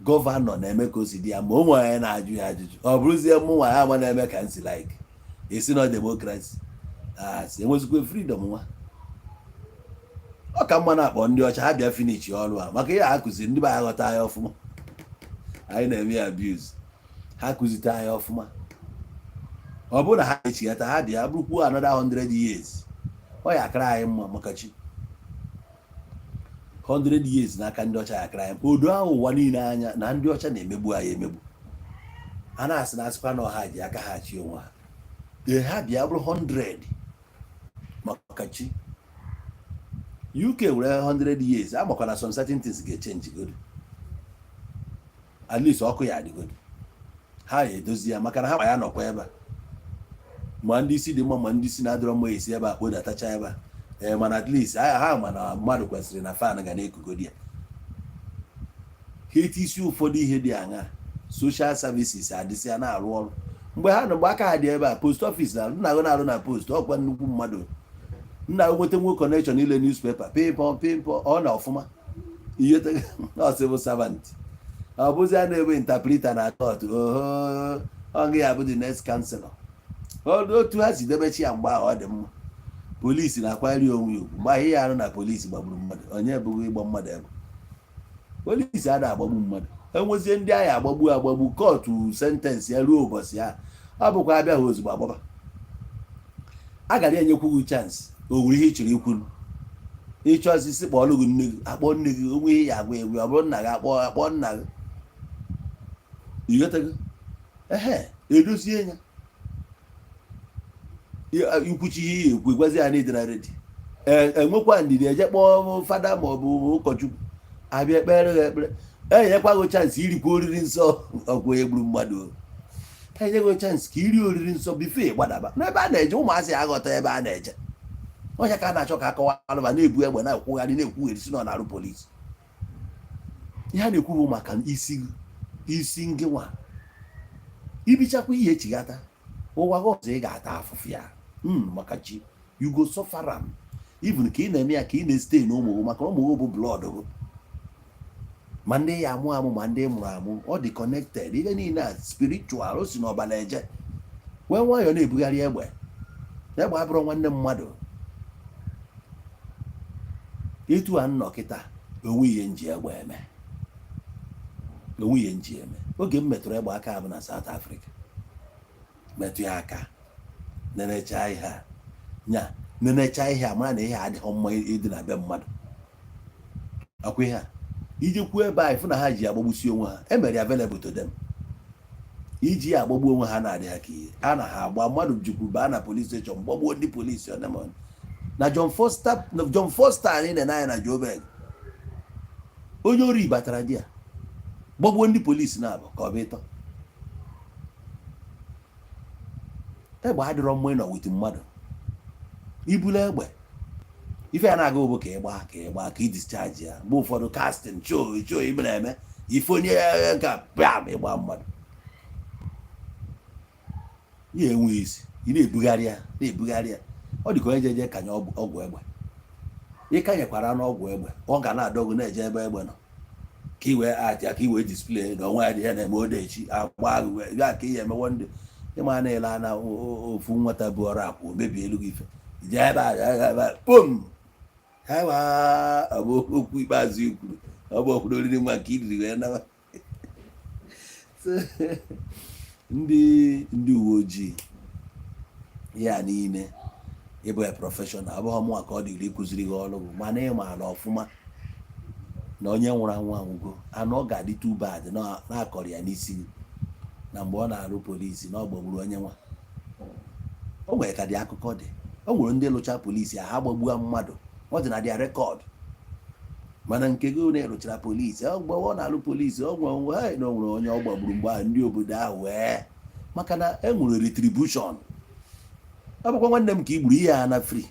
gọvanọ na-eme ka o si dị ya ma o nwere anyị na-ajụ ya ajụjụ ọ bụrụzie mụ nwa ya ma na-eme ka nsi like esi na demokrasi si enwezikwe freedom nwa ọ ka mma na-akpọ ndị ọcha ha bịa finichi ọrụ a maka ihe ha kụziri ndị be anyị ghọta anyị ọfụma anyị na-eme ya abuse ha kụzite anyị ọfụma ọ bụrụ na ha echighata ha bịa bụrụkwuo another 100 years ọ ya akara anyị mma maka chi 100 years n'aka ndị ọcha ya akara anyị odo ahụ ụwa niile anya na ndị ọcha na-emegbu anyị emegbu a na-asị na asịkwa na ọha ji aka ha chi onwe ha ha bịa bụrụ 100 maka chi UK were 100 years amakwana some certain things ga-echenji godo at least ọkụ ya adịgodo ha ya edozi ya maka na ha ma ya nọkwa ebe a ma ndị isi dị mma ma ndị isi na-adịrọ mma esi ebe a kpodatacha ebe a mana at least ha ma na mmadụ kwesịrị na fan ga na-ekugodi ya ha eti isi ụfọdụ ihe dị aṅa social services adịsịa na-arụ ọrụ mgbe aka ha dị ebe a post office na nna gị na-arụ na post ọkwa nnukwu mmadụ nna gị nweta nwe connection ile newspaper pimpọ ọ na ọfụma ihe civil servant ọ bụzi a na-ebe interpreter na court ọ ya bụ the next counselor otu ha si debechi ya mgbe ahụ ọ dị mma polisi na-akwanyere onwe ya ugwu mgbe ihe ya arụ na polisi gbagburu mmadụ onye bụghị ịgba mmadụ ebe polisi a na-agbagbu mmadụ enwezie ndị agha agbagbu kootu sentensị ya ruo ụbọchị ya ọ bụkwa abịaghị ozugbo agbaba a gara enyekwughị chansị o nwere ihe ị chọrọ ikwuru ịchọ osisi kpọọlụ gị nne gị akpọ nne gị onwe ihe ya agwa egwu ọ bụrụ nna gị akpọ nna gị ighọtago edozie ya ikwuchi ihe ekwu gwazi ya na ịdịra redi enwekwa ndidi eje kpọọ fada ma ọ bụ ụkọchukwu abịa ekpere ha ekpere enyekwaghị chansị irikwa oriri nsọ ọgwụ egburu mmadụ enyeghị chansị ka iri oriri nsọ bifo ịgbadaba n'ebe a na-eje ụmụazị aghọta ebe a na-eje onye ka a na-achọ ka akọwa alụba na-ebu egbe na-ekwugharị na-ekwugheri si na ọ na-arụ polisi ihe a na-ekwu bụ maka isi ngị nwa ibichakwa ihe echighata ụwa gị ọzọ ị ga-ata afụfụ ya maka chi you go suffer am even ka ị na-eme ya ka ị na-esite na ụmụ maka ụmụ gị bụ blood gị ma ndị ya amụ amụ ma ndị mụrụ amụ ọ dị connected ihe niile a spiritual o si n'ọbala eje wee nwayọọ na-ebugharị egbe abụrụ nwanne mmadụ etu a nnọ kịta onwe ihe nji egbe eme oge m metụrụ egbe aka bụ na South Africa metụ ya aka nenecha ihe a mara na ihe adịghị mma ịdị na be mmadụ akwa ihe a iji kwuo ebe a ịfụ na ha ji agbagbusi onwe ha emere ya available to them iji ya agbagbu onwe ha na-adị ha ka ihe a na ha agba mmadụ jikwu baa na police station gbagbuo ndị polisi na John Foster anyị na-anya na Joburg onye ori batara di ya gbagbuo ndị polisi na-abụ ka ọ bụ ịtọ egbe adịrọ mma ịnọ wit mmadụ ibula egbe ife ya na-aga obo ka ịgba ka idischarge ya mgbe ụfọdụ casting show ibe na-eme ife onye ka bam ịgba mmadụ ihe enwe isi ị na-ebugharị ya ọ dị ka onye jeje kanye ọgwụ egbe ịkanyekwara n'ọgwụ egbe ọ ga na-adọgụ na-eje ebe egbe nọ ka i wee atịa ka i wee display na onwe ya dị ya na-eme odechi agba agụ gaa ka ihe emewo ndị ịma na-ele anya ofu nwata bụ ọrụ akwụ mebie elu gị ife ije ebe a pom ha bụ okwu ikpeazụ ikwuru ọ bụ okwuru oriri nwa nke iriri wee nawa ndị uwe ojii ya niile ịbụ ya prọfeshọnal abụghị mụnwa ka ọ dịrị ịkụziri gị ọrụ bụ mana ị maara ọfụma na onye nwụrụ anwụ anwụgo anụ ọ ga-adị too bad na-akọrọ ya n'isi gị na mgbe ọ na-arụ polisi na ọ gbagburu onye nwa o nwere ka dị akụkọ dị o nwere ndị lụcha polisi ha gbagbuo mmadụ ọ dị na dia rekọd mana nke gị na-erụchara polisi mgbe ọ na-alụ polisi ọ nwere na o nwere onye ọ gbagburu mgbe ahụ ndị obodo ahụ wee maka na e nwere retribushọn ọ bụkwa nwanne m ka i gburu ihe a na free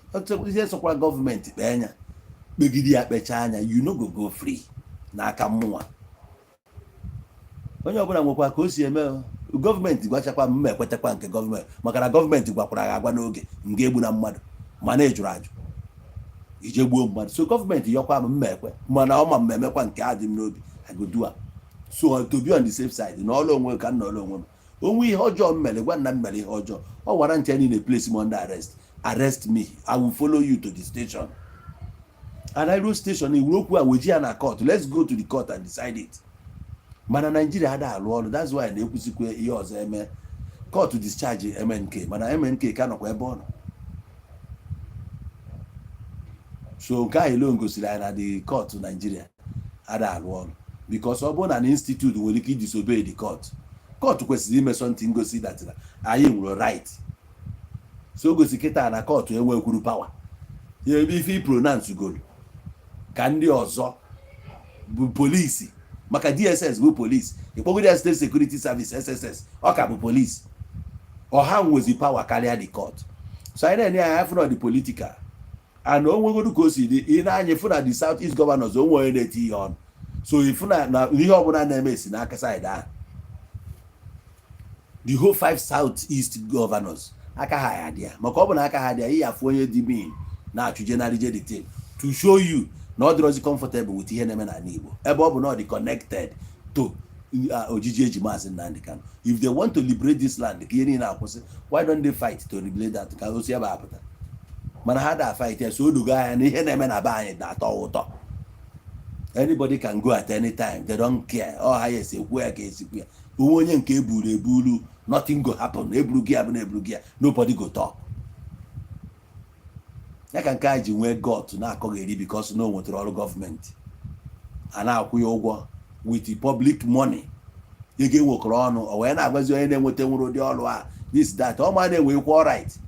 ihe sokwara gọọmenti kpee anya kpegide ya kpechaa anya you no go free n'aka mmụnwa onye ọbụla nwekwa ka o si eme gọọmenti gwachakwa m ma ekwetakwa nke gọọmenti maka na gọọmenti gwakwara ha agwa n'oge nga egbu na mmadụ mana ejụrụ ajụ ije gbuo mmadụ. So gọọmenti yọkwa m mma ekwe mana ọ ma mmemekwa nke a dị m n'obi agodua. So to be on the safe side na ọlụ onwe ka nna ọlụ onwe m onwe ihe ọjọọ m mere gwa nna m mere ihe ọjọọ ọ gwara ntị niile place m under arrest. Arrest me, I will follow you to the station. And I ruo station iwuru okwu a weji ya na court, let's go to the court and decide it. Mana Nigeria ada alụ ọrụ, that's why na-ekwusikwe ihe ọzọ eme court discharge MNK mana MNK ka nọkwa ebe ọ nọ. So nke ahụ elo ngosiri anyị na the court Nigeria ada alụ ọrụ because ọ bụrụ na institute nwere ike disobey the court kwesịrị ime something ngosi that anyị nwere right. So gosi kịta na court enwekwuru power ife i pronounce golu ka ndị ọzọ bụ polisi maka DSS bụ polisi ikpogide State Security Service SSS ọ ka bụ polisi ọha nwezi power karịa the court. So anyị na-enye anyị afọ na the political and onwegodu ka o si dị ị na-anya fụ na the South East governors onwe onye na-eti ihe ọnụ. So ifu na ihe ọbụla na-eme si n'aka side ahụ the whole 5 South East governors aka ha ya dị ya maka ọ bụ na aka ha dị ya ị ya afụ onye dị mean na-achụ jenarije the thing to show you na ọ dịrọzi comfortable with ihe na-eme n'ala Igbo ebe ọ bụ na ọ dị connected to ojiji eji Maazị Nnamdi Kanu. If they want to liberate this land ka ihe niile akwụsị why don't they fight to liberate that ka osi ebe apụta mana ha da fight ya so odugo anya na ihe na-eme na be anyị na-atọ ụtọ. Anybody can go at any time, they don't care. Oh yes, ekwu ya ka esikwu ya onwe onye nke eburu nothing go happen. Eburu gị abụ na eburu gị nobody go talk. Ya ka nke a ji nwee got na-akọgheri because na o nwetara ọrụ gọọmenti a na-akwụ ya ụgwọ with the public money ego enwekọrọ ọnụ o wee na-agwazi onye na-enweta nwere ụdị ọrụ a this that ọ ma na-enwekwa right.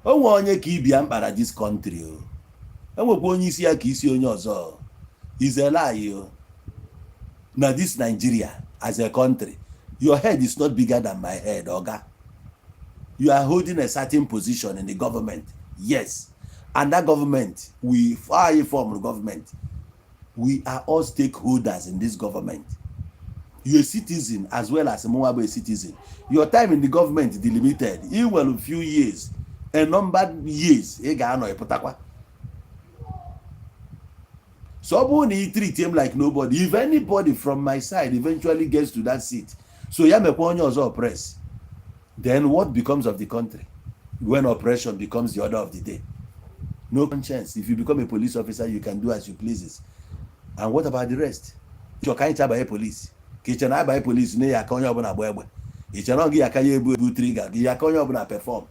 O nwe onye ka ibia mkpara this country o enwekwa onye isi ya ka isi onye ọzọ is a lie o. Na this Nigeria as a country your head is not bigger than my head oga. You are holding a certain position in the government, yes, and that government we form the government, we are all stakeholders in this government. You're a citizen as well as a citizen. Your time in the government is delimited. In well a few years, a numbered years, so he treat him like nobody. If anybody from my side eventually gets to that seat, so ya mekwonyo oppress, then what becomes of the country when oppression becomes the order of the day? No conscience. If you become a police officer, you can do as you please. And what about the rest? You can't buy police. Kitchen I buy police. Ne yakonyo buna boywe. Ichanongi yakaye bu trigger. Yakonyo buna perform.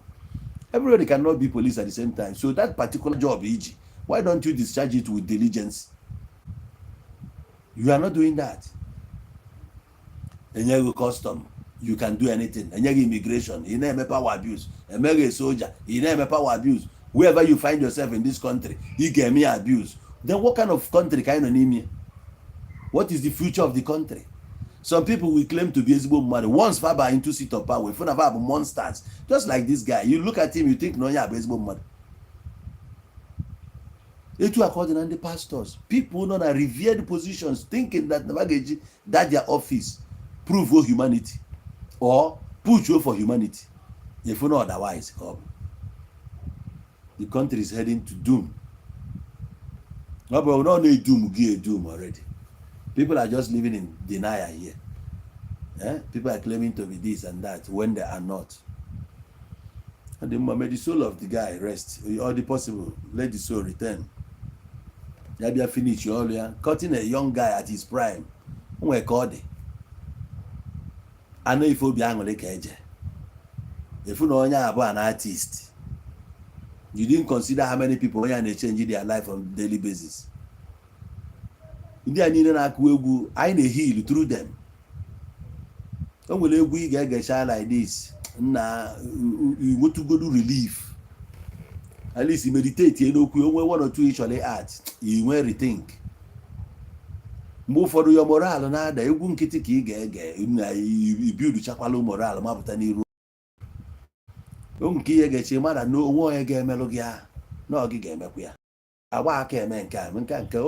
Everybody cannot be police at the same time. So that particular job, EG, why don't you discharge it with diligence? You are not doing that. And you custom. You can do anything. And immigration, you name power abuse. And a soldier, you name power abuse. Wherever you find yourself in this country, you get me abuse. Then what kind of country kind of name you? What is the future of the country? Some people will claim to be Igbo money. Once Faba into seat of power, if have monsters, just like this guy. You look at him, you think no, yeah, Igbo money. It will according to the pastors. People know that revered positions, thinking that that their office prove for humanity. Or push you for humanity. If you know otherwise, the country is heading to doom. No, but we don't need doom, give doom already. People are just living in denial here. People are claiming to be this and that when they are not. And the moment the soul of the guy rest, all the possible, let the soul return. Maybe finish all cutting a young guy at his prime. Who called it? I know if you be angry, if you know you're an artist, you didn't consider how many people are changing their life on a daily basis. I need to heal through them. Don't will we get a child like this? Nah, you want to go to relief. At least you meditate, you know, one or two actually ads, you will rethink. Move for your morale na da egwu nkịtị ka ị ga-ege na build chakwalo morale mapụta n'iru nke ihe ga-eche mara na onwe onye ga-emelụ gị na ọ gị ga-emekwa ya agba aka eme nke a nke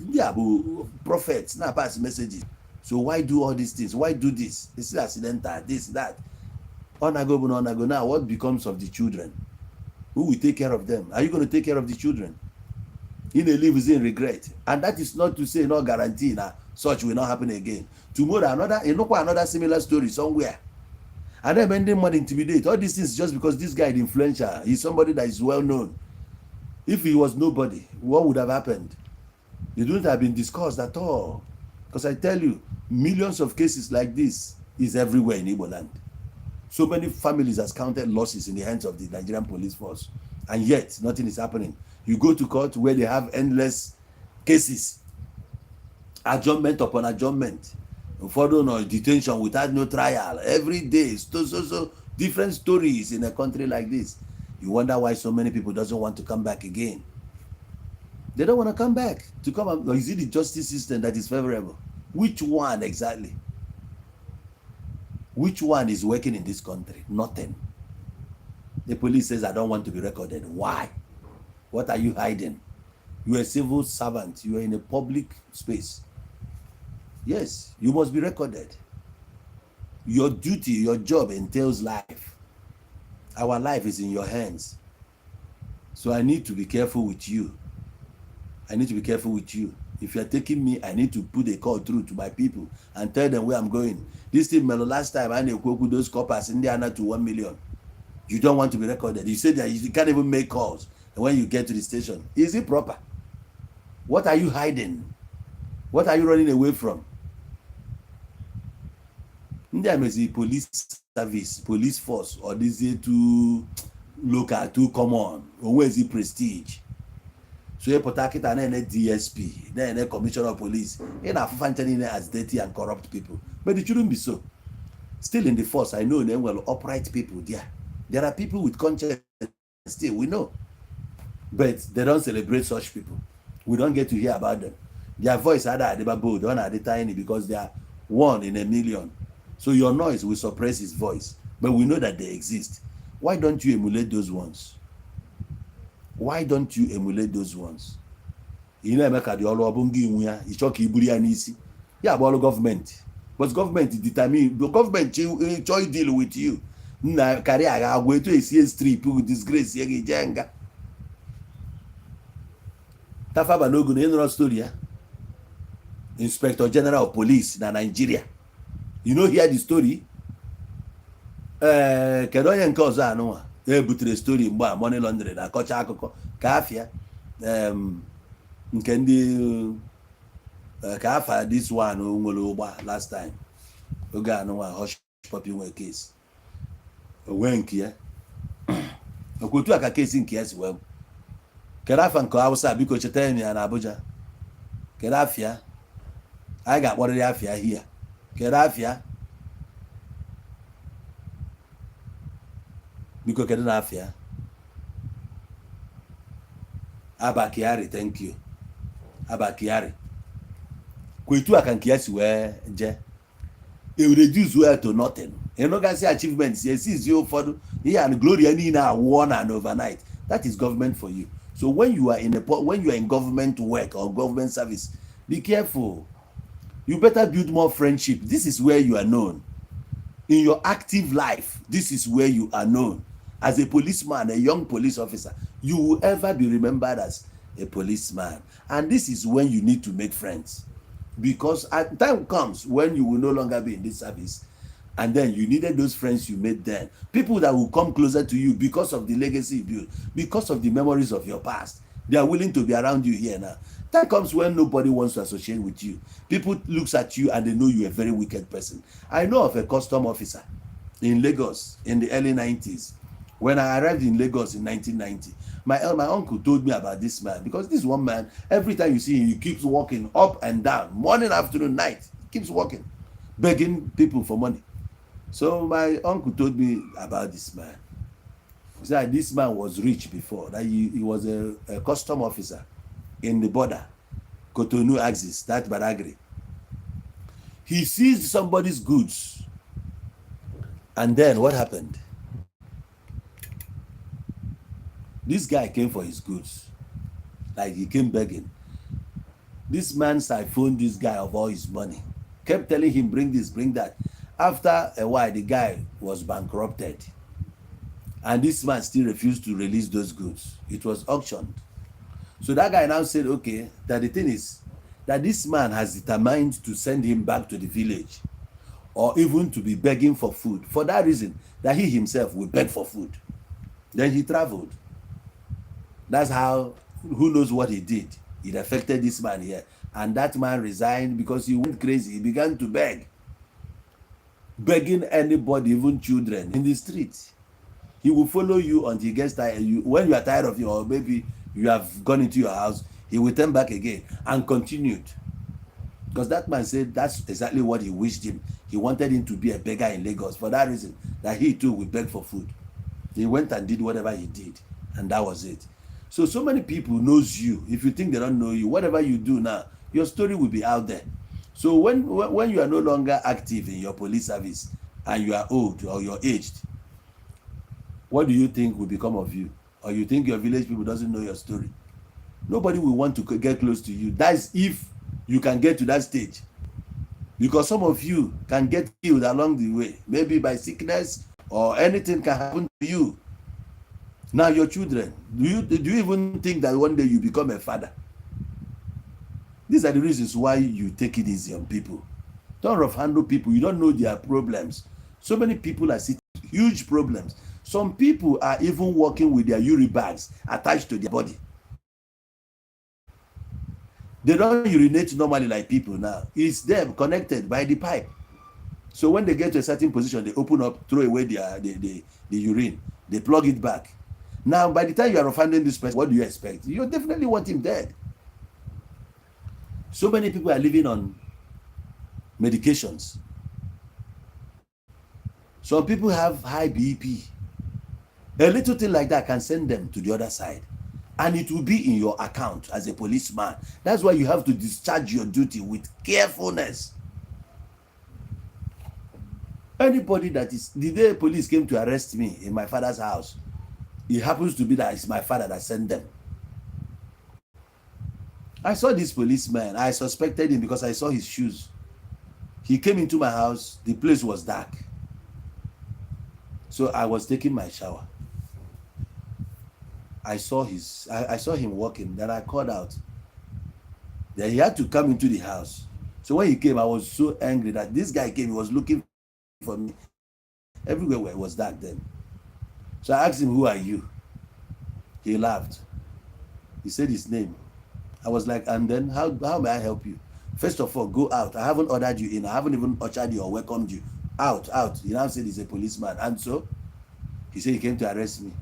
ndị a bụ prophets na pass messages So why do all these things? Why do this? This is accidental, this, that. Onago. Now, what becomes of the children? Who will take care of them? Are you going to take care of the children? In a live is in regret. And that is not to say, no guarantee that such will not happen again. Tomorrow, another similar story somewhere. And then when they intimidate, all these things just because this guy is influential, he's somebody that is well known. If he was nobody, what would have happened? It wouldn't have been discussed at all. Because I tell you, millions of cases like this is everywhere in Igbo land. So many families has counted losses in the hands of the Nigerian police force, and yet nothing is happening. You go to court where they have endless cases, adjournment upon adjournment, for detention without no trial every day. So different stories in a country like this. You wonder why so many people doesn't want to come back again. They don't want to come back to come. Or is it the justice system that is favorable? Which one exactly? Which one is working in this country? Nothing. The police says, I don't want to be recorded. Why? What are you hiding? You are a civil servant. You are in a public space. Yes, you must be recorded. Your duty, your job entails life. Our life is in your hands. So I need to be careful with you. I need to be careful with you. If you're taking me, I need to put a call through to my people and tell them where I'm going. This thing, last time, I know those coppers in there to 1 million. You don't want to be recorded. You say that you can't even make calls when you get to the station. Is it proper? What are you hiding? What are you running away from? There is the police service, police force, or this is too local, too common. Or where is the prestige? So you put a DSP, then a commissioner of police, in a functioning as dirty and corrupt people. But it shouldn't be so. Still in the force, I know them well upright people there. There are people with conscience still, we know. But they don't celebrate such people. We don't get to hear about them. Their voice either at the bold or at the tiny because they are 1 in a million. So your noise will suppress his voice. But we know that they exist. Why don't you emulate those ones? Why don't you emulate those ones? You know, America, the all you talk Iburianisi. Yeah, about government. But government determine the government choice deal with you. Na career I go to a CS strip with disgrace yegi jenga. Tafaba no go no story. Inspector General of Police na Nigeria. You know hear the story? Kedu onye nke ọzọ anụ a butere story mgbe a money laundering na akọcha akụkọ ka afia nke ndị ka afa this one nwere ụgba last time oge anụ a hush puppy nwe case onwe nke ya okwotu aka case nke ya si wee kedu afa nke Hausa biko cheta ya na Abuja kedu afia anyị ga-akpọrịrị afia hia kedu afia biko kedu na afia Abakiari, thank you Abakiari kwetu aka nke ya si wee je e reduce well to nothing. You know, guys, achievements yes is you for here and glory and won and overnight. That is government for you. So when you are in government work or government service, be careful. You better build more friendship. This is where you are known. In your active life, this is where you are known. As a policeman, a young police officer, you will ever be remembered as a policeman. And this is when you need to make friends. Because at time comes when you will no longer be in this service. And then you needed those friends you made then. People that will come closer to you because of the legacy you built, because of the memories of your past. They are willing to be around you here now. Time comes when nobody wants to associate with you. People looks at you and they know you're a very wicked person. I know of a custom officer in Lagos in the early 90s. When I arrived in Lagos in 1990, my uncle told me about this man, because this one man, every time you see him, he keeps walking up and down, morning, afternoon, night. He keeps walking, begging people for money. So my uncle told me about this man. He said this man was rich before, that he was a custom officer in the border, Cotonou axis, that Badagry. He seized somebody's goods. And then what happened? This guy came for his goods. Like he came begging. This man siphoned this guy of all his money. kept telling him, bring this, bring that. After a while, the guy was bankrupted. And this man still refused to release those goods. It was auctioned. So that guy now said, okay, that the thing is that this man has determined to send him back to the village, or even to be begging for food. For that reason, that he himself will beg for food. Then he traveled. That's how, who knows what he did. It affected this man here. And that man resigned because he went crazy. He began to beg. Begging anybody, even children, in the streets. He will follow you until he gets tired. When you are tired of you, or maybe you have gone into your house, he will turn back again and continued. Because that man said that's exactly what he wished him. He wanted him to be a beggar in Lagos for that reason, that he too would beg for food. He went and did whatever he did, and that was it. So many people knows you. If you think they don't know you, whatever you do now, your story will be out there. So when you are no longer active in your police service and you are old or you're aged, what do you think will become of you? Or you think your village people doesn't know your story? Nobody will want to get close to you. That's if you can get to that stage. Because some of you can get killed along the way, maybe by sickness, or anything can happen to you. Now your children, do you even think that one day you become a father? These are the reasons why you take it easy on people. Don't rough handle people. You don't know their problems. So many people are seeing huge problems. Some people are even walking with their urine bags attached to their body. They don't urinate normally like people now. It's them connected by the pipe. So when they get to a certain position, they open up, throw away the urine, they plug it back. Now, by the time you are offending this person, what do you expect? You definitely want him dead. So many people are living on medications. Some people have high BP. A little thing like that can send them to the other side. And it will be in your account as a policeman. That's why you have to discharge your duty with carefulness. Anybody that is, the day police came to arrest me in my father's house, it happens to be that it's my father that sent them. I saw this policeman. I suspected him because I saw his shoes. He came into my house. The place was dark. So I was taking my shower. I saw him walking. Then I called out. Then he had to come into the house. So when he came, I was so angry that this guy came. He was looking for me. Everywhere was dark then. So I asked him, "Who are you?" He laughed. He said his name. I was like, and then how may I help you? First of all, go out. I haven't ordered you in. I haven't even ushered you or welcomed you. Out. He now said he's a policeman. And so he said he came to arrest me.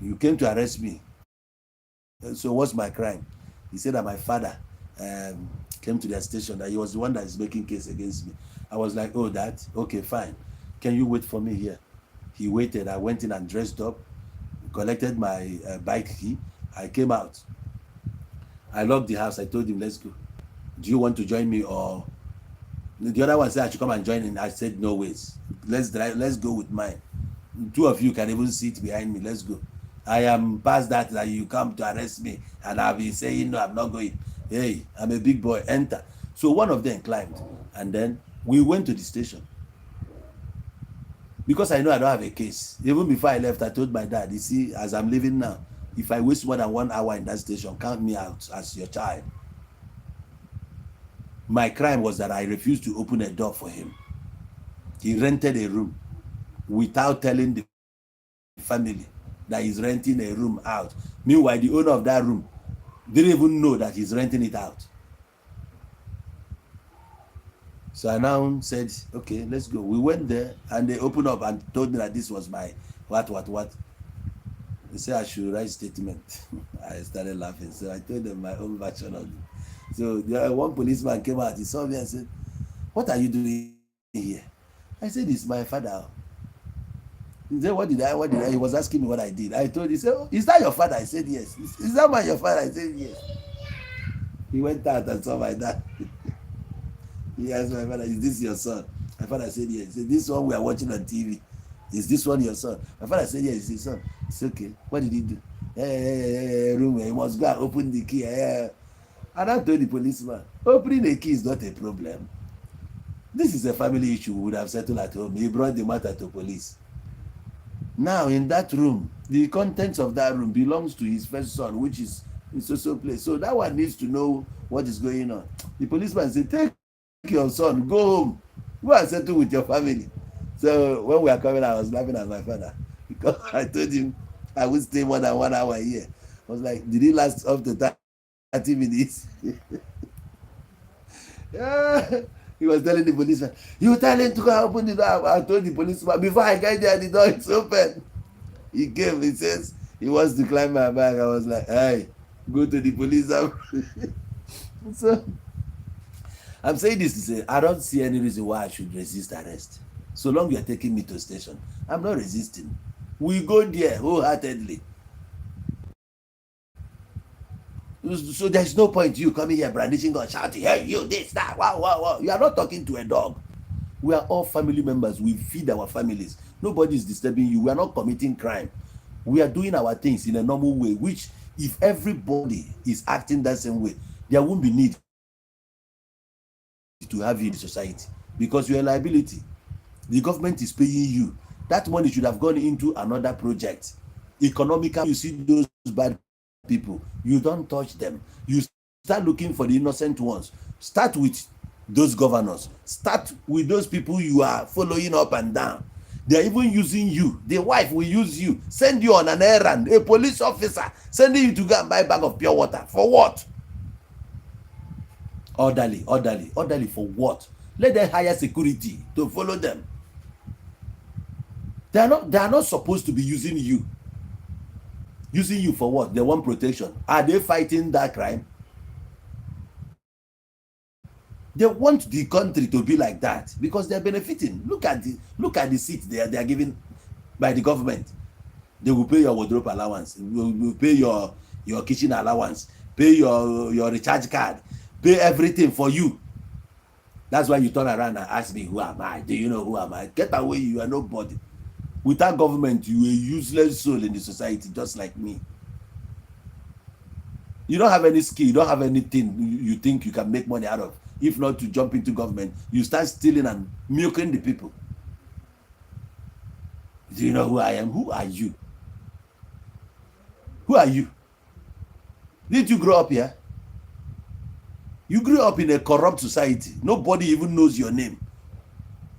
You came to arrest me. So what's my crime? He said that my father came to their station, that he was the one that is making case against me. I was like, oh, that? Okay, fine. Can you wait for me here? He waited. I went in and dressed up, collected my bike key. I came out. I locked the house. I told him, let's go. Do you want to join me? Or the other one said I should come and join him. I said, no ways. Let's drive. Let's go with mine. Two of you can even sit behind me. Let's go. I am past that you come to arrest me, and I'll be saying, no, I'm not going. Hey, I'm a big boy. Enter. So one of them climbed, and then we went to the station. Because I know I don't have a case. Even before I left, I told my dad, you see, as I'm leaving now, if I waste more than 1 hour in that station, count me out as your child. My crime was that I refused to open a door for him. He rented a room without telling the family that he's renting a room out. Meanwhile, the owner of that room didn't even know that he's renting it out. So I now said, okay, let's go. We went there and they opened up and told me that this was my what. They said I should write statement. I started laughing. So I told them my own version of it. So one policeman came out. He saw me and said, what are you doing here? I said, it's my father. He said, what did I? He was asking me what I did. I told him, he said, oh, is that your father? I said, yes. Is that your father? I said, yes. He went out and saw my dad. He asked my father, is this your son? My father said, yes. He said, this one we are watching on TV. Is this one your son? My father said, yes, it's his son. It's okay. What did he do? Room, he must go and open the key. And I told the policeman, opening a key is not a problem. This is a family issue we would have settled at home. He brought the matter to police. Now in that room, the contents of that room belongs to his first son, which is in social place. So that one needs to know what is going on. The policeman said, take your son, go home, go and settle with your family. So when we are coming, I was laughing at my father because I told him I would stay more than 1 hour here. I was like, did it last up to 30 minutes? Yeah. He was telling the policeman, you tell him to go open the door. I told the policeman, before I get there, the door is open. He came, he says, he wants to climb my back. I was like, hey, go to the police. So, I'm saying this to say, I don't see any reason why I should resist arrest. So long you are taking me to station, I'm not resisting. We go there wholeheartedly. So there's no point you coming here brandishing gun, shouting, hey, you, this, that, wow, wow, wow. You are not talking to a dog. We are all family members. We feed our families. Nobody is disturbing you. We are not committing crime. We are doing our things in a normal way, which if everybody is acting that same way, there won't be need to have you in society because you're a liability. The government is paying you. That money should have gone into another project. Economically, you see those bad people, you don't touch them. You start looking for the innocent ones. Start with those governors. Start with those people you are following up and down. They are even using you. The wife will use you, send you on an errand. A police officer sending you to go and buy a bag of pure water. For what? Orderly for what? Let them hire security to follow them. They are not supposed to be using you. Using you for what? They want protection. Are they fighting that crime? They want the country to be like that because they're benefiting. Look at the seats they are given by the government. They will pay your wardrobe allowance, will pay your kitchen allowance, pay your recharge card, pay everything for you. That's why you turn around and ask me, who am I? Do you know who am I? Get away, you are nobody. Without government, you are a useless soul in the society, just like me. You don't have any skill, you don't have anything you think you can make money out of. If not to jump into government, you start stealing and milking the people. Do you know who I am? Who are you? Who are you? Didn't you grow up here? You grew up in a corrupt society. Nobody even knows your name.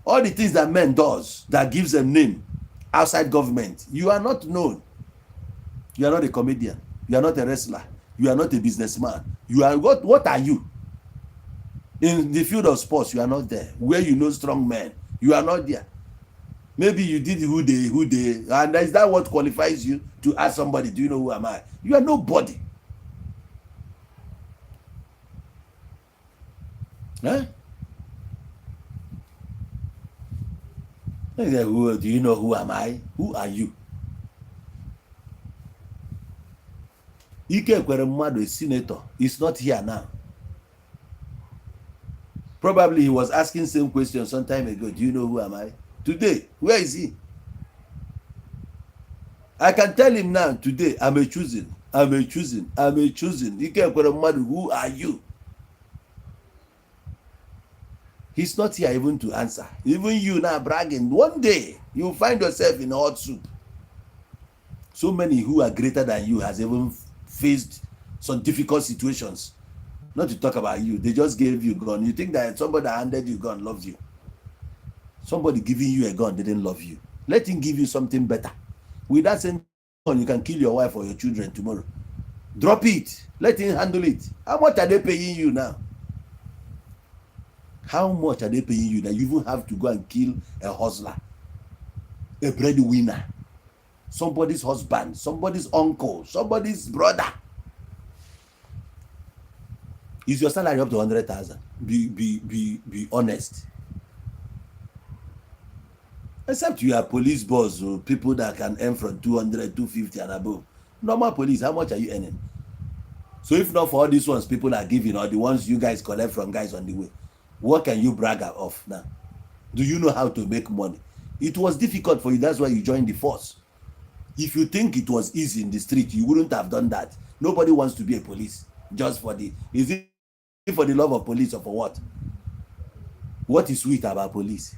All the things that men does that gives them name outside government, you are not known. You are not a comedian. You are not a wrestler. You are not a businessman. You are what are you? In the field of sports, you are not there. Where you know strong men, you are not there. Maybe you did who they, and is that what qualifies you to ask somebody, do you know who am I? You are nobody. Huh? Do you know who am I? Who are you? Ike Ekweremadu, a senator, is not here now. Probably he was asking same question some time ago. Do you know who am I? Today, where is he? I can tell him now, today, I'm a choosing. Ike Ekweremadu, who are you? He's not here even to answer. Even you now bragging. One day, you'll find yourself in hot soup. So many who are greater than you has even faced some difficult situations. Not to talk about you. They just gave you a gun. You think that somebody that handed you a gun loves you. Somebody giving you a gun didn't love you. Let him give you something better. With that same gun, you can kill your wife or your children tomorrow. Drop it. Let him handle it. How much are they paying you now? How much are they paying you that you even have to go and kill a hustler, a breadwinner, somebody's husband, somebody's uncle, somebody's brother? Is your salary up to 100,000? Be honest. Except you are police boss or people that can earn from 200, 250 and above. Normal police, how much are you earning? So if not for all these ones people are giving, or the ones you guys collect from guys on the way, what can you brag of now? Do you know how to make money? It was difficult for you. That's why you joined the force. If you think it was easy in the street, you wouldn't have done that. Nobody wants to be a police just for the, is it for the love of police or for what? What is sweet about police?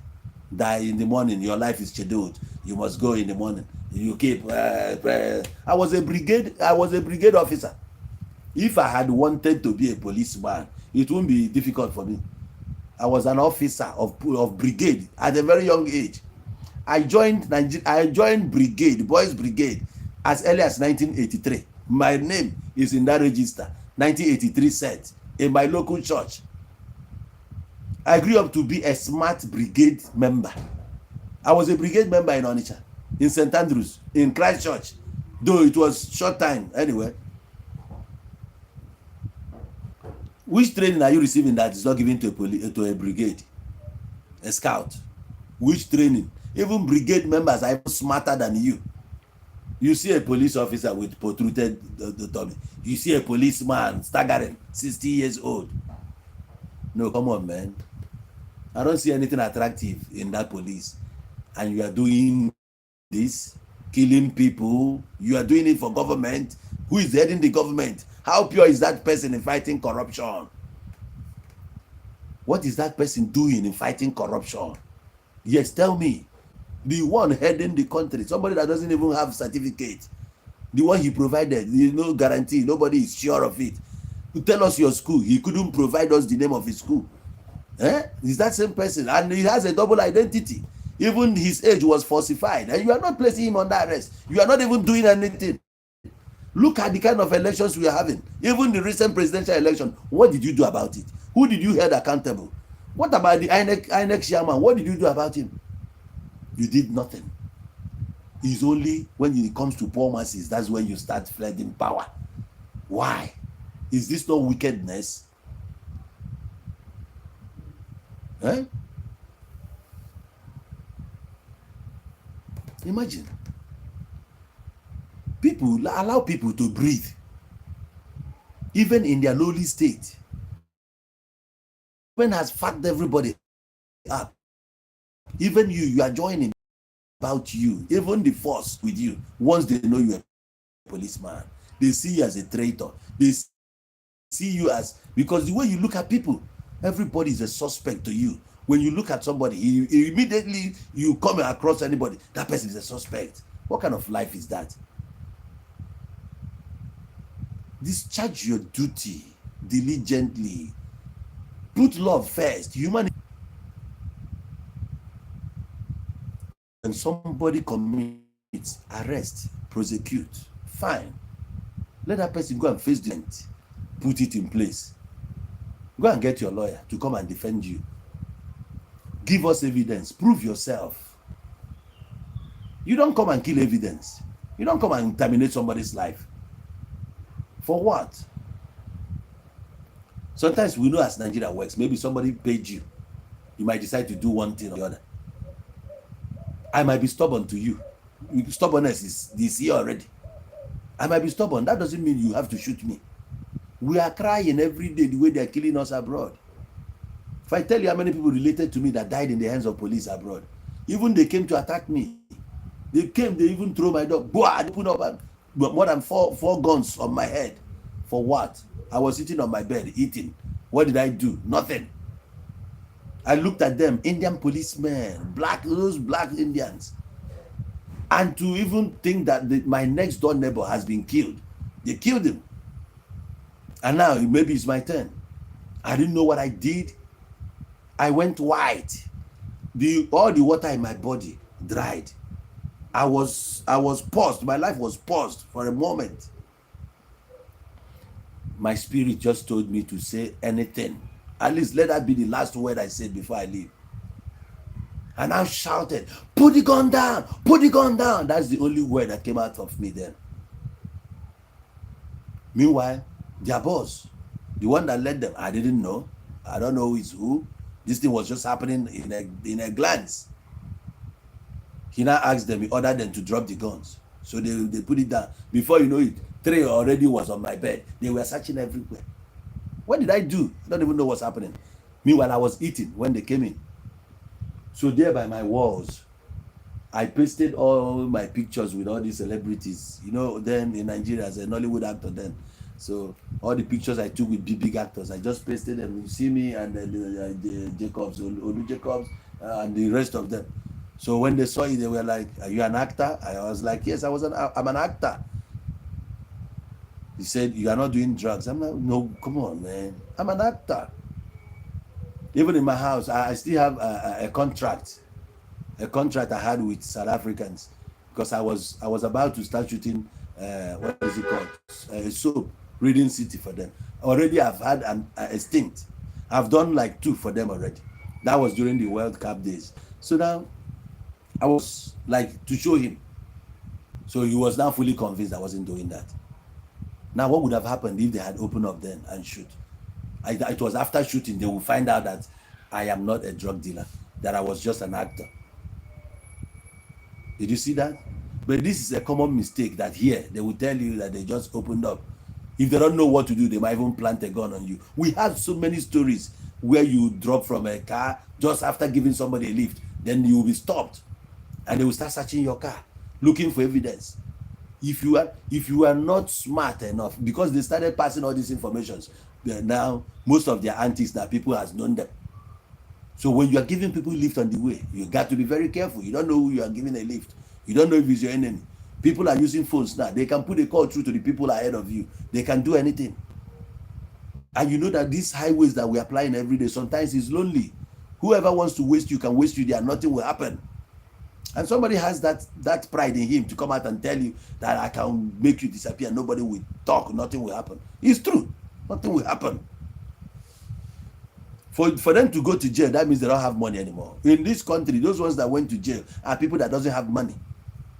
That in the morning your life is scheduled. You must go in the morning. You keep. I was a brigade officer. If I had wanted to be a policeman, it wouldn't be difficult for me. I was an officer of brigade at a very young age. I joined brigade, boys brigade, as early as 1983. My name is in that register, 1983 set, in my local church. I grew up to be a smart brigade member. I was a brigade member in Onitsha, in St. Andrews, in Christ Church, though it was short time anyway. Which training are you receiving that is not given to a brigade, a scout? Which training? Even brigade members are even smarter than you. You see a police officer with protruded tummy. You see a policeman staggering, 60 years old. No, come on, man. I don't see anything attractive in that police. And you are doing this, killing people. You are doing it for government. Who is heading the government? How pure is that person in fighting corruption? What is that person doing in fighting corruption? Yes, tell me. The one heading the country, somebody that doesn't even have certificate, the one he provided, there's no guarantee, nobody is sure of it. You tell us your school, he couldn't provide us the name of his school. Is that same person, and he has a double identity. Even his age was falsified, and you are not placing him under arrest. You are not even doing anything. Look at the kind of elections we are having. Even the recent presidential election, what did you do about it? Who did you hold accountable? What about the INEC chairman? What did you do about him? You did nothing. It's only when it comes to poor masses, that's when you start flooding power. Why? Is this not wickedness? Imagine. People allow people to breathe, even in their lowly state. When has fucked everybody up. Even you are joining about you. Even the force with you, once they know you're a policeman, they see you as a traitor. They see you as, because the way you look at people, everybody is a suspect to you. When you look at somebody, immediately you come across anybody, that person is a suspect. What kind of life is that? Discharge your duty diligently. Put love first. Humanity. When somebody commits, arrest, prosecute, fine. Let that person go and face the event. Put it in place. Go and get your lawyer to come and defend you. Give us evidence. Prove yourself. You don't come and kill evidence. You don't come and terminate somebody's life. For what? Sometimes we know as Nigeria works. Maybe somebody paid you. You might decide to do one thing or the other. I might be stubborn to you. Stubbornness is here already. I might be stubborn. That doesn't mean you have to shoot me. We are crying every day the way they are killing us abroad. If I tell you how many people related to me that died in the hands of police abroad, even they came to attack me. They even throw my dog. They put up more than four guns on my head. For what? I was sitting on my bed eating. What did I do? Nothing. I looked at them, Indian policemen, those black Indians. And to even think that my next door neighbor has been killed. They killed him. And now maybe it's my turn. I didn't know what I did. I went white. All the water in my body dried. I was paused. My life was paused for a moment. My spirit just told me to say anything. At least let that be the last word I said before I leave. And I shouted, "Put the gun down! Put the gun down!" That's the only word that came out of me then. Meanwhile, their boss, the one that led them, I didn't know. I don't know who is who. This thing was just happening in a glance. He now asked them, he ordered them to drop the guns. So they put it down. Before you know it, 3 already was on my bed. They were searching everywhere. What did I do? I don't even know what's happening. Meanwhile, I was eating when they came in. So there by my walls, I pasted all my pictures with all these celebrities. You know, then in Nigeria, as a Nollywood actor then, So all the pictures I took with big actors, I just pasted them. You see me and the Jacobs, Olu Jacobs, and the rest of them. So when they saw it, they were like, "Are you an actor?" I was like, "Yes, I'm an actor." He said, "You are not doing drugs." I'm like, "No, come on, man. I'm an actor." Even in my house, I still have a contract I had with South Africans, because I was about to start shooting what is it called, a soap, Reading City, for them. Already I've had a stint. I've done like 2 for them already. That was during the World Cup days. So now I was like to show him. So he was now fully convinced I wasn't doing that. Now what would have happened if they had opened up then and shoot? It was after shooting they would find out that I am not a drug dealer, that I was just an actor. Did you see that? But this is a common mistake, that here they will tell you that they just opened up. If they don't know what to do, they might even plant a gun on you. We have so many stories where you drop from a car just after giving somebody a lift, then you will be stopped and they will start searching your car, looking for evidence. If you are not smart enough, because they started passing all these informations, now most of their antics that people has known them. So when you are giving people lift on the way, you got to be very careful. You don't know who you are giving a lift. You don't know if it's your enemy. People are using phones now. They can put a call through to the people ahead of you. They can do anything. And you know that these highways that we are applying every day, sometimes it's lonely. Whoever wants to waste you can waste you there. Nothing will happen. And somebody has that pride in him to come out and tell you that I can make you disappear. Nobody will talk. Nothing will happen. It's true. Nothing will happen. For them to go to jail, that means they don't have money anymore. In this country, those ones that went to jail are people that doesn't have money.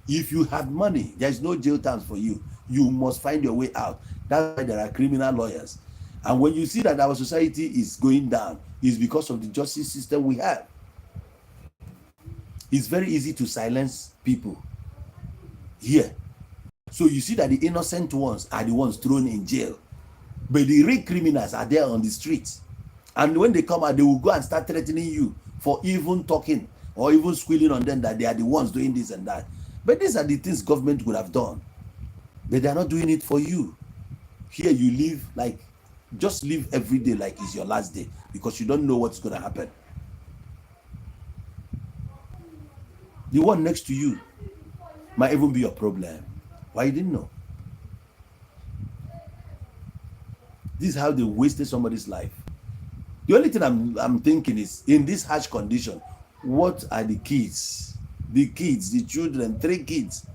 If you have money, there is no jail terms for you. You must find your way out. That's why there are criminal lawyers. And when you see that our society is going down, it's because of the justice system we have. It's very easy to silence people here. So you see that the innocent ones are the ones thrown in jail, but the real criminals are there on the streets. And when they come out, they will go and start threatening you for even talking or even squealing on them that they are the ones doing this and that. But these are the things government would have done. But they are not doing it for you. Here you live like, just live every day like it's your last day, because you don't know what's going to happen. The one next to you might even be your problem. Why you didn't know? This is how they wasted somebody's life. The only thing I'm thinking is, in this harsh condition, what are the kids, the children, 3 kids,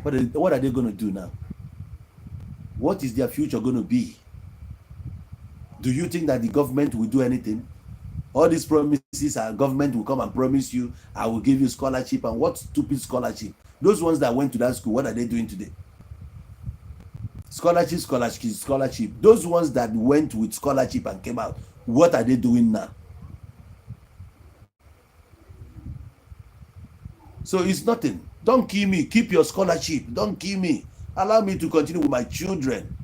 what are they going to do now? What is their future going to be? Do you think that the government will do anything? All these promises, our government will come and promise you, I will give you scholarship, and what stupid scholarship? Those ones that went to that school, what are they doing today? Scholarship. Those ones that went with scholarship and came out, what are they doing now? So it's nothing. Don't kill me. Keep your scholarship. Don't kill me. Allow me to continue with my children.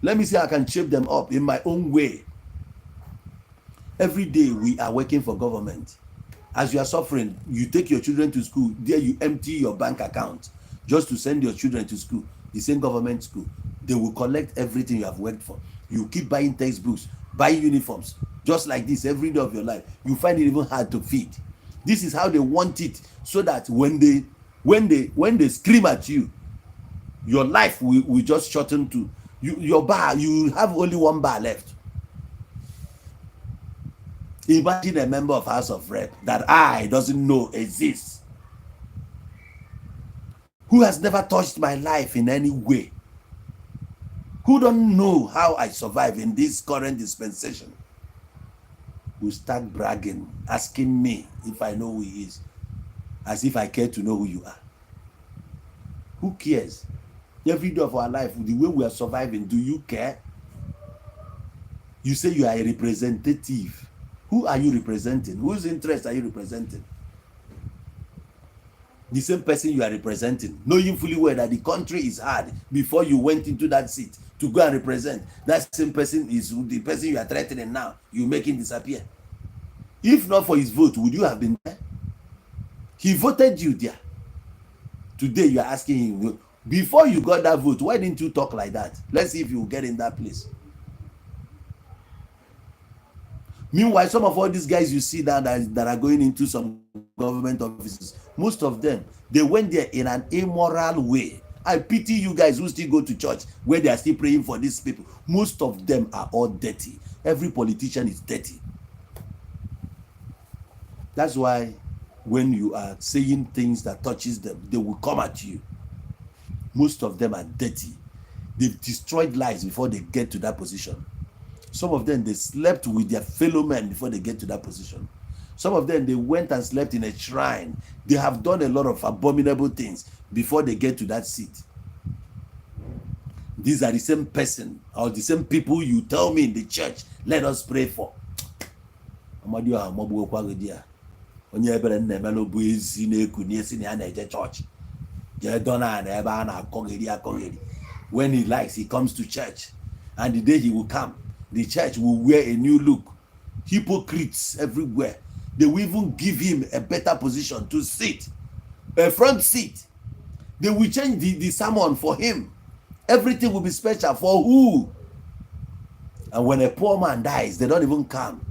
Let me see how I can shape them up in my own way. Every day we are working for government. As you are suffering, you take your children to school. There you empty your bank account just to send your children to school. The same government school. They will collect everything you have worked for. You keep buying textbooks, buying uniforms, just like this every day of your life. You find it even hard to feed. This is how they want it, so that when they scream at you, your life will just shorten to your bar. You have only 1 bar left. Imagine a member of House of Rep that I doesn't know exists, who has never touched my life in any way, who don't know how I survive in this current dispensation, will start bragging, asking me if I know who he is, as if I care to know who you are. Who cares? Every day of our life, the way we are surviving, do you care? You say you are a representative. Who are you representing? Whose interest are you representing? The same person you are representing, knowing fully well that the country is hard before you went into that seat to go and represent. That same person is the person you are threatening now. You make him disappear. If not for his vote, would you have been there? He voted you there. Today you are asking him, Before you got that vote, why didn't you talk like that? Let's see if you get in that place. Meanwhile, some of all these guys you see that are going into some government offices, most of them, they went there in an immoral way. I pity you guys who still go to church where they are still praying for these people. Most of them are all dirty. Every politician is dirty. That's why when you are saying things that touches them, they will come at you. Most of them are dirty. They've destroyed lives before they get to that position. Some of them, they slept with their fellow men before they get to that position. Some of them, they went and slept in a shrine. They have done a lot of abominable things before they get to that seat. These are the same person or the same people you tell me in the church, let us pray for. Onye ebere nnemelo bụ ezi na-eku n'esi na ya na-eje church. Je dona na ebe a na-akọgheri. When he likes, he comes to church. And the day he will come, the church will wear a new look. Hypocrites everywhere. They will even give him a better position to sit, a front seat. They will change the sermon for him. Everything will be special for who? And when a poor man dies, they don't even come.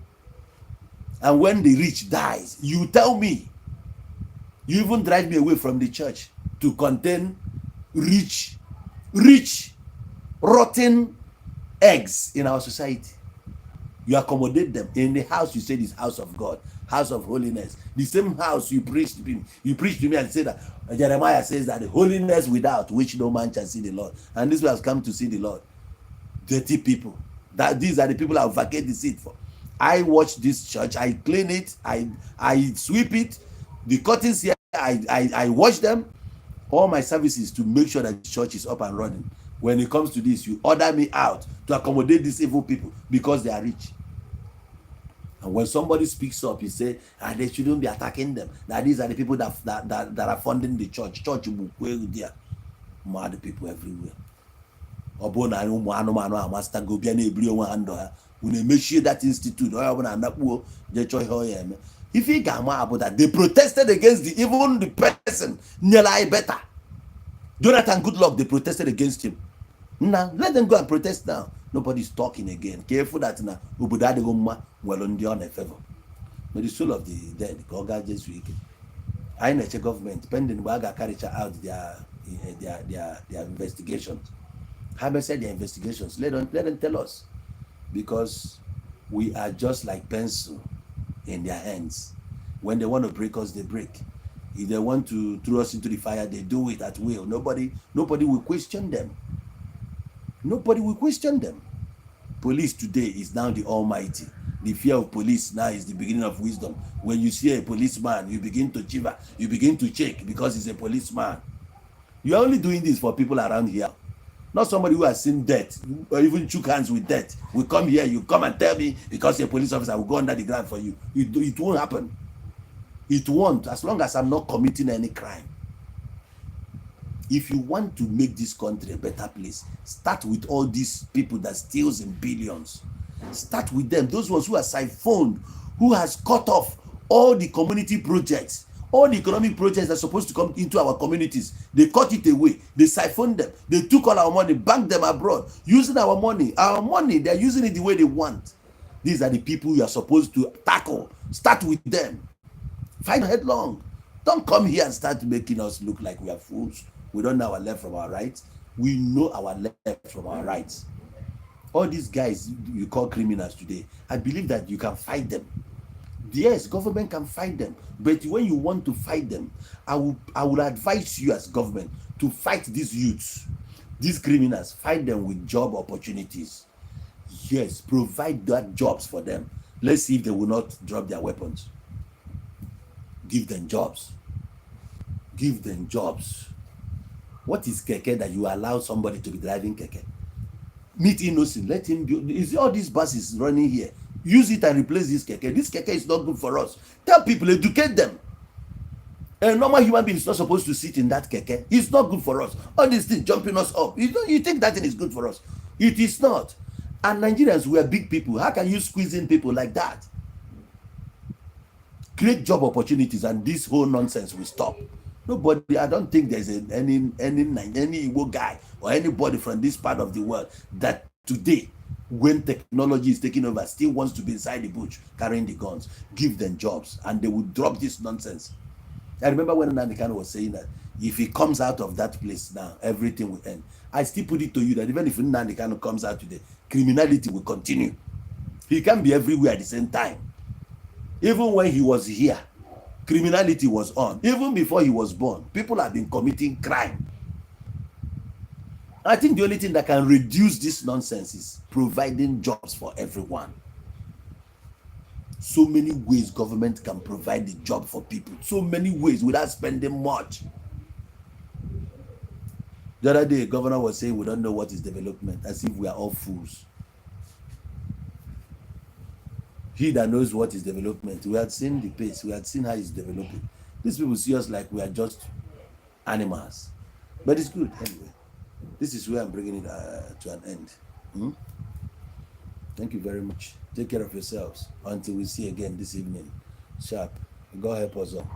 And when the rich dies, you tell me, you even drive me away from the church to contain rich, rotten eggs in our society. You accommodate them in the house. You say this house of God, house of holiness. The same house you preach to me. You preach to me and say that Jeremiah says that the holiness without which no man shall see the Lord. And this has come to see the Lord. Dirty people. That these are the people I vacate the seat for. I watch this church. I clean it. I sweep it. The curtains here, I wash them. All my services to make sure that the church is up and running. When it comes to this, you order me out to accommodate these evil people because they are rich. And when somebody speaks up, you say, they shouldn't be attacking them. That these are the people that are funding the church. Church will go there. Mad people everywhere. When they make sure that institute, if he got mad about that, they protested against even the person nearly better. Jonathan Goodluck, they protested against him. Now let them go and protest now. Nobody's talking again. Careful that now Ubudade Goma well on the honor favor. But the soul of the dead, God just weak. I know the government pending Waga carry out their investigations. Have said their investigations. Let them tell us. Because we are just like pencil in their hands. When they want to break us, they break. If they want to throw us into the fire, they do it at will. Nobody will question them. Nobody will question them. Police today is now the almighty. The fear of police now is the beginning of wisdom. When you see a policeman, you begin to shiver. You begin to shake because he's a policeman. You're only doing this for people around here. Not somebody who has seen death or even shook hands with death. We come here, you come and tell me because you're a police officer, will go under the ground for you. It won't happen. It won't, as long as I'm not committing any crime. If you want to make this country a better place, start with all these people that steals in billions. Start with them, those ones who are siphoned, who has cut off all the community projects, all the economic projects that are supposed to come into our communities. They cut it away, they siphoned them, they took all our money, banked them abroad, using our money, they're using it the way they want. These are the people you are supposed to tackle. Start with them. Fight headlong. Don't come here and start making us look like we are fools. We don't know our left from our right. We know our left from our right. All these guys you call criminals today, I believe that you can fight them. Yes, government can fight them. But when you want to fight them, I will advise you as government to fight these youths, these criminals, fight them with job opportunities. Yes, provide that jobs for them. Let's see if they will not drop their weapons. Give them jobs. Give them jobs. What is keke that you allow somebody to be driving keke? Meet innocent, let him be. You see all these buses running here. Use it and replace this keke. This keke is not good for us. Tell people, educate them. A normal human being is not supposed to sit in that keke. It's not good for us. All these things jumping us up. You think that thing is good for us? It is not. And Nigerians, we are big people. How can you squeeze in people like that? Create job opportunities and this whole nonsense will stop. Nobody, I don't think there's any Igbo guy or anybody from this part of the world that today, when technology is taking over, still wants to be inside the bush carrying the guns. Give them jobs and they will drop this nonsense. I remember when Nnamdi Kanu was saying that if he comes out of that place now, everything will end. I still put it to you that even if Nnamdi Kanu comes out today, criminality will continue. He can't be everywhere at the same time. Even when he was here, criminality was on. Even before he was born, people have been committing crime. I think the only thing that can reduce this nonsense is providing jobs for everyone. So many ways government can provide the job for people. So many ways without spending much. The other day, governor was saying we don't know what is development, as if we are all fools. He that knows what is development, we had seen the pace, we had seen how it's developing. These people see us like we are just animals. But it's good anyway. This is where I'm bringing it to an end. Thank you very much. Take care of yourselves until we see again this evening. Sharp. God help us all.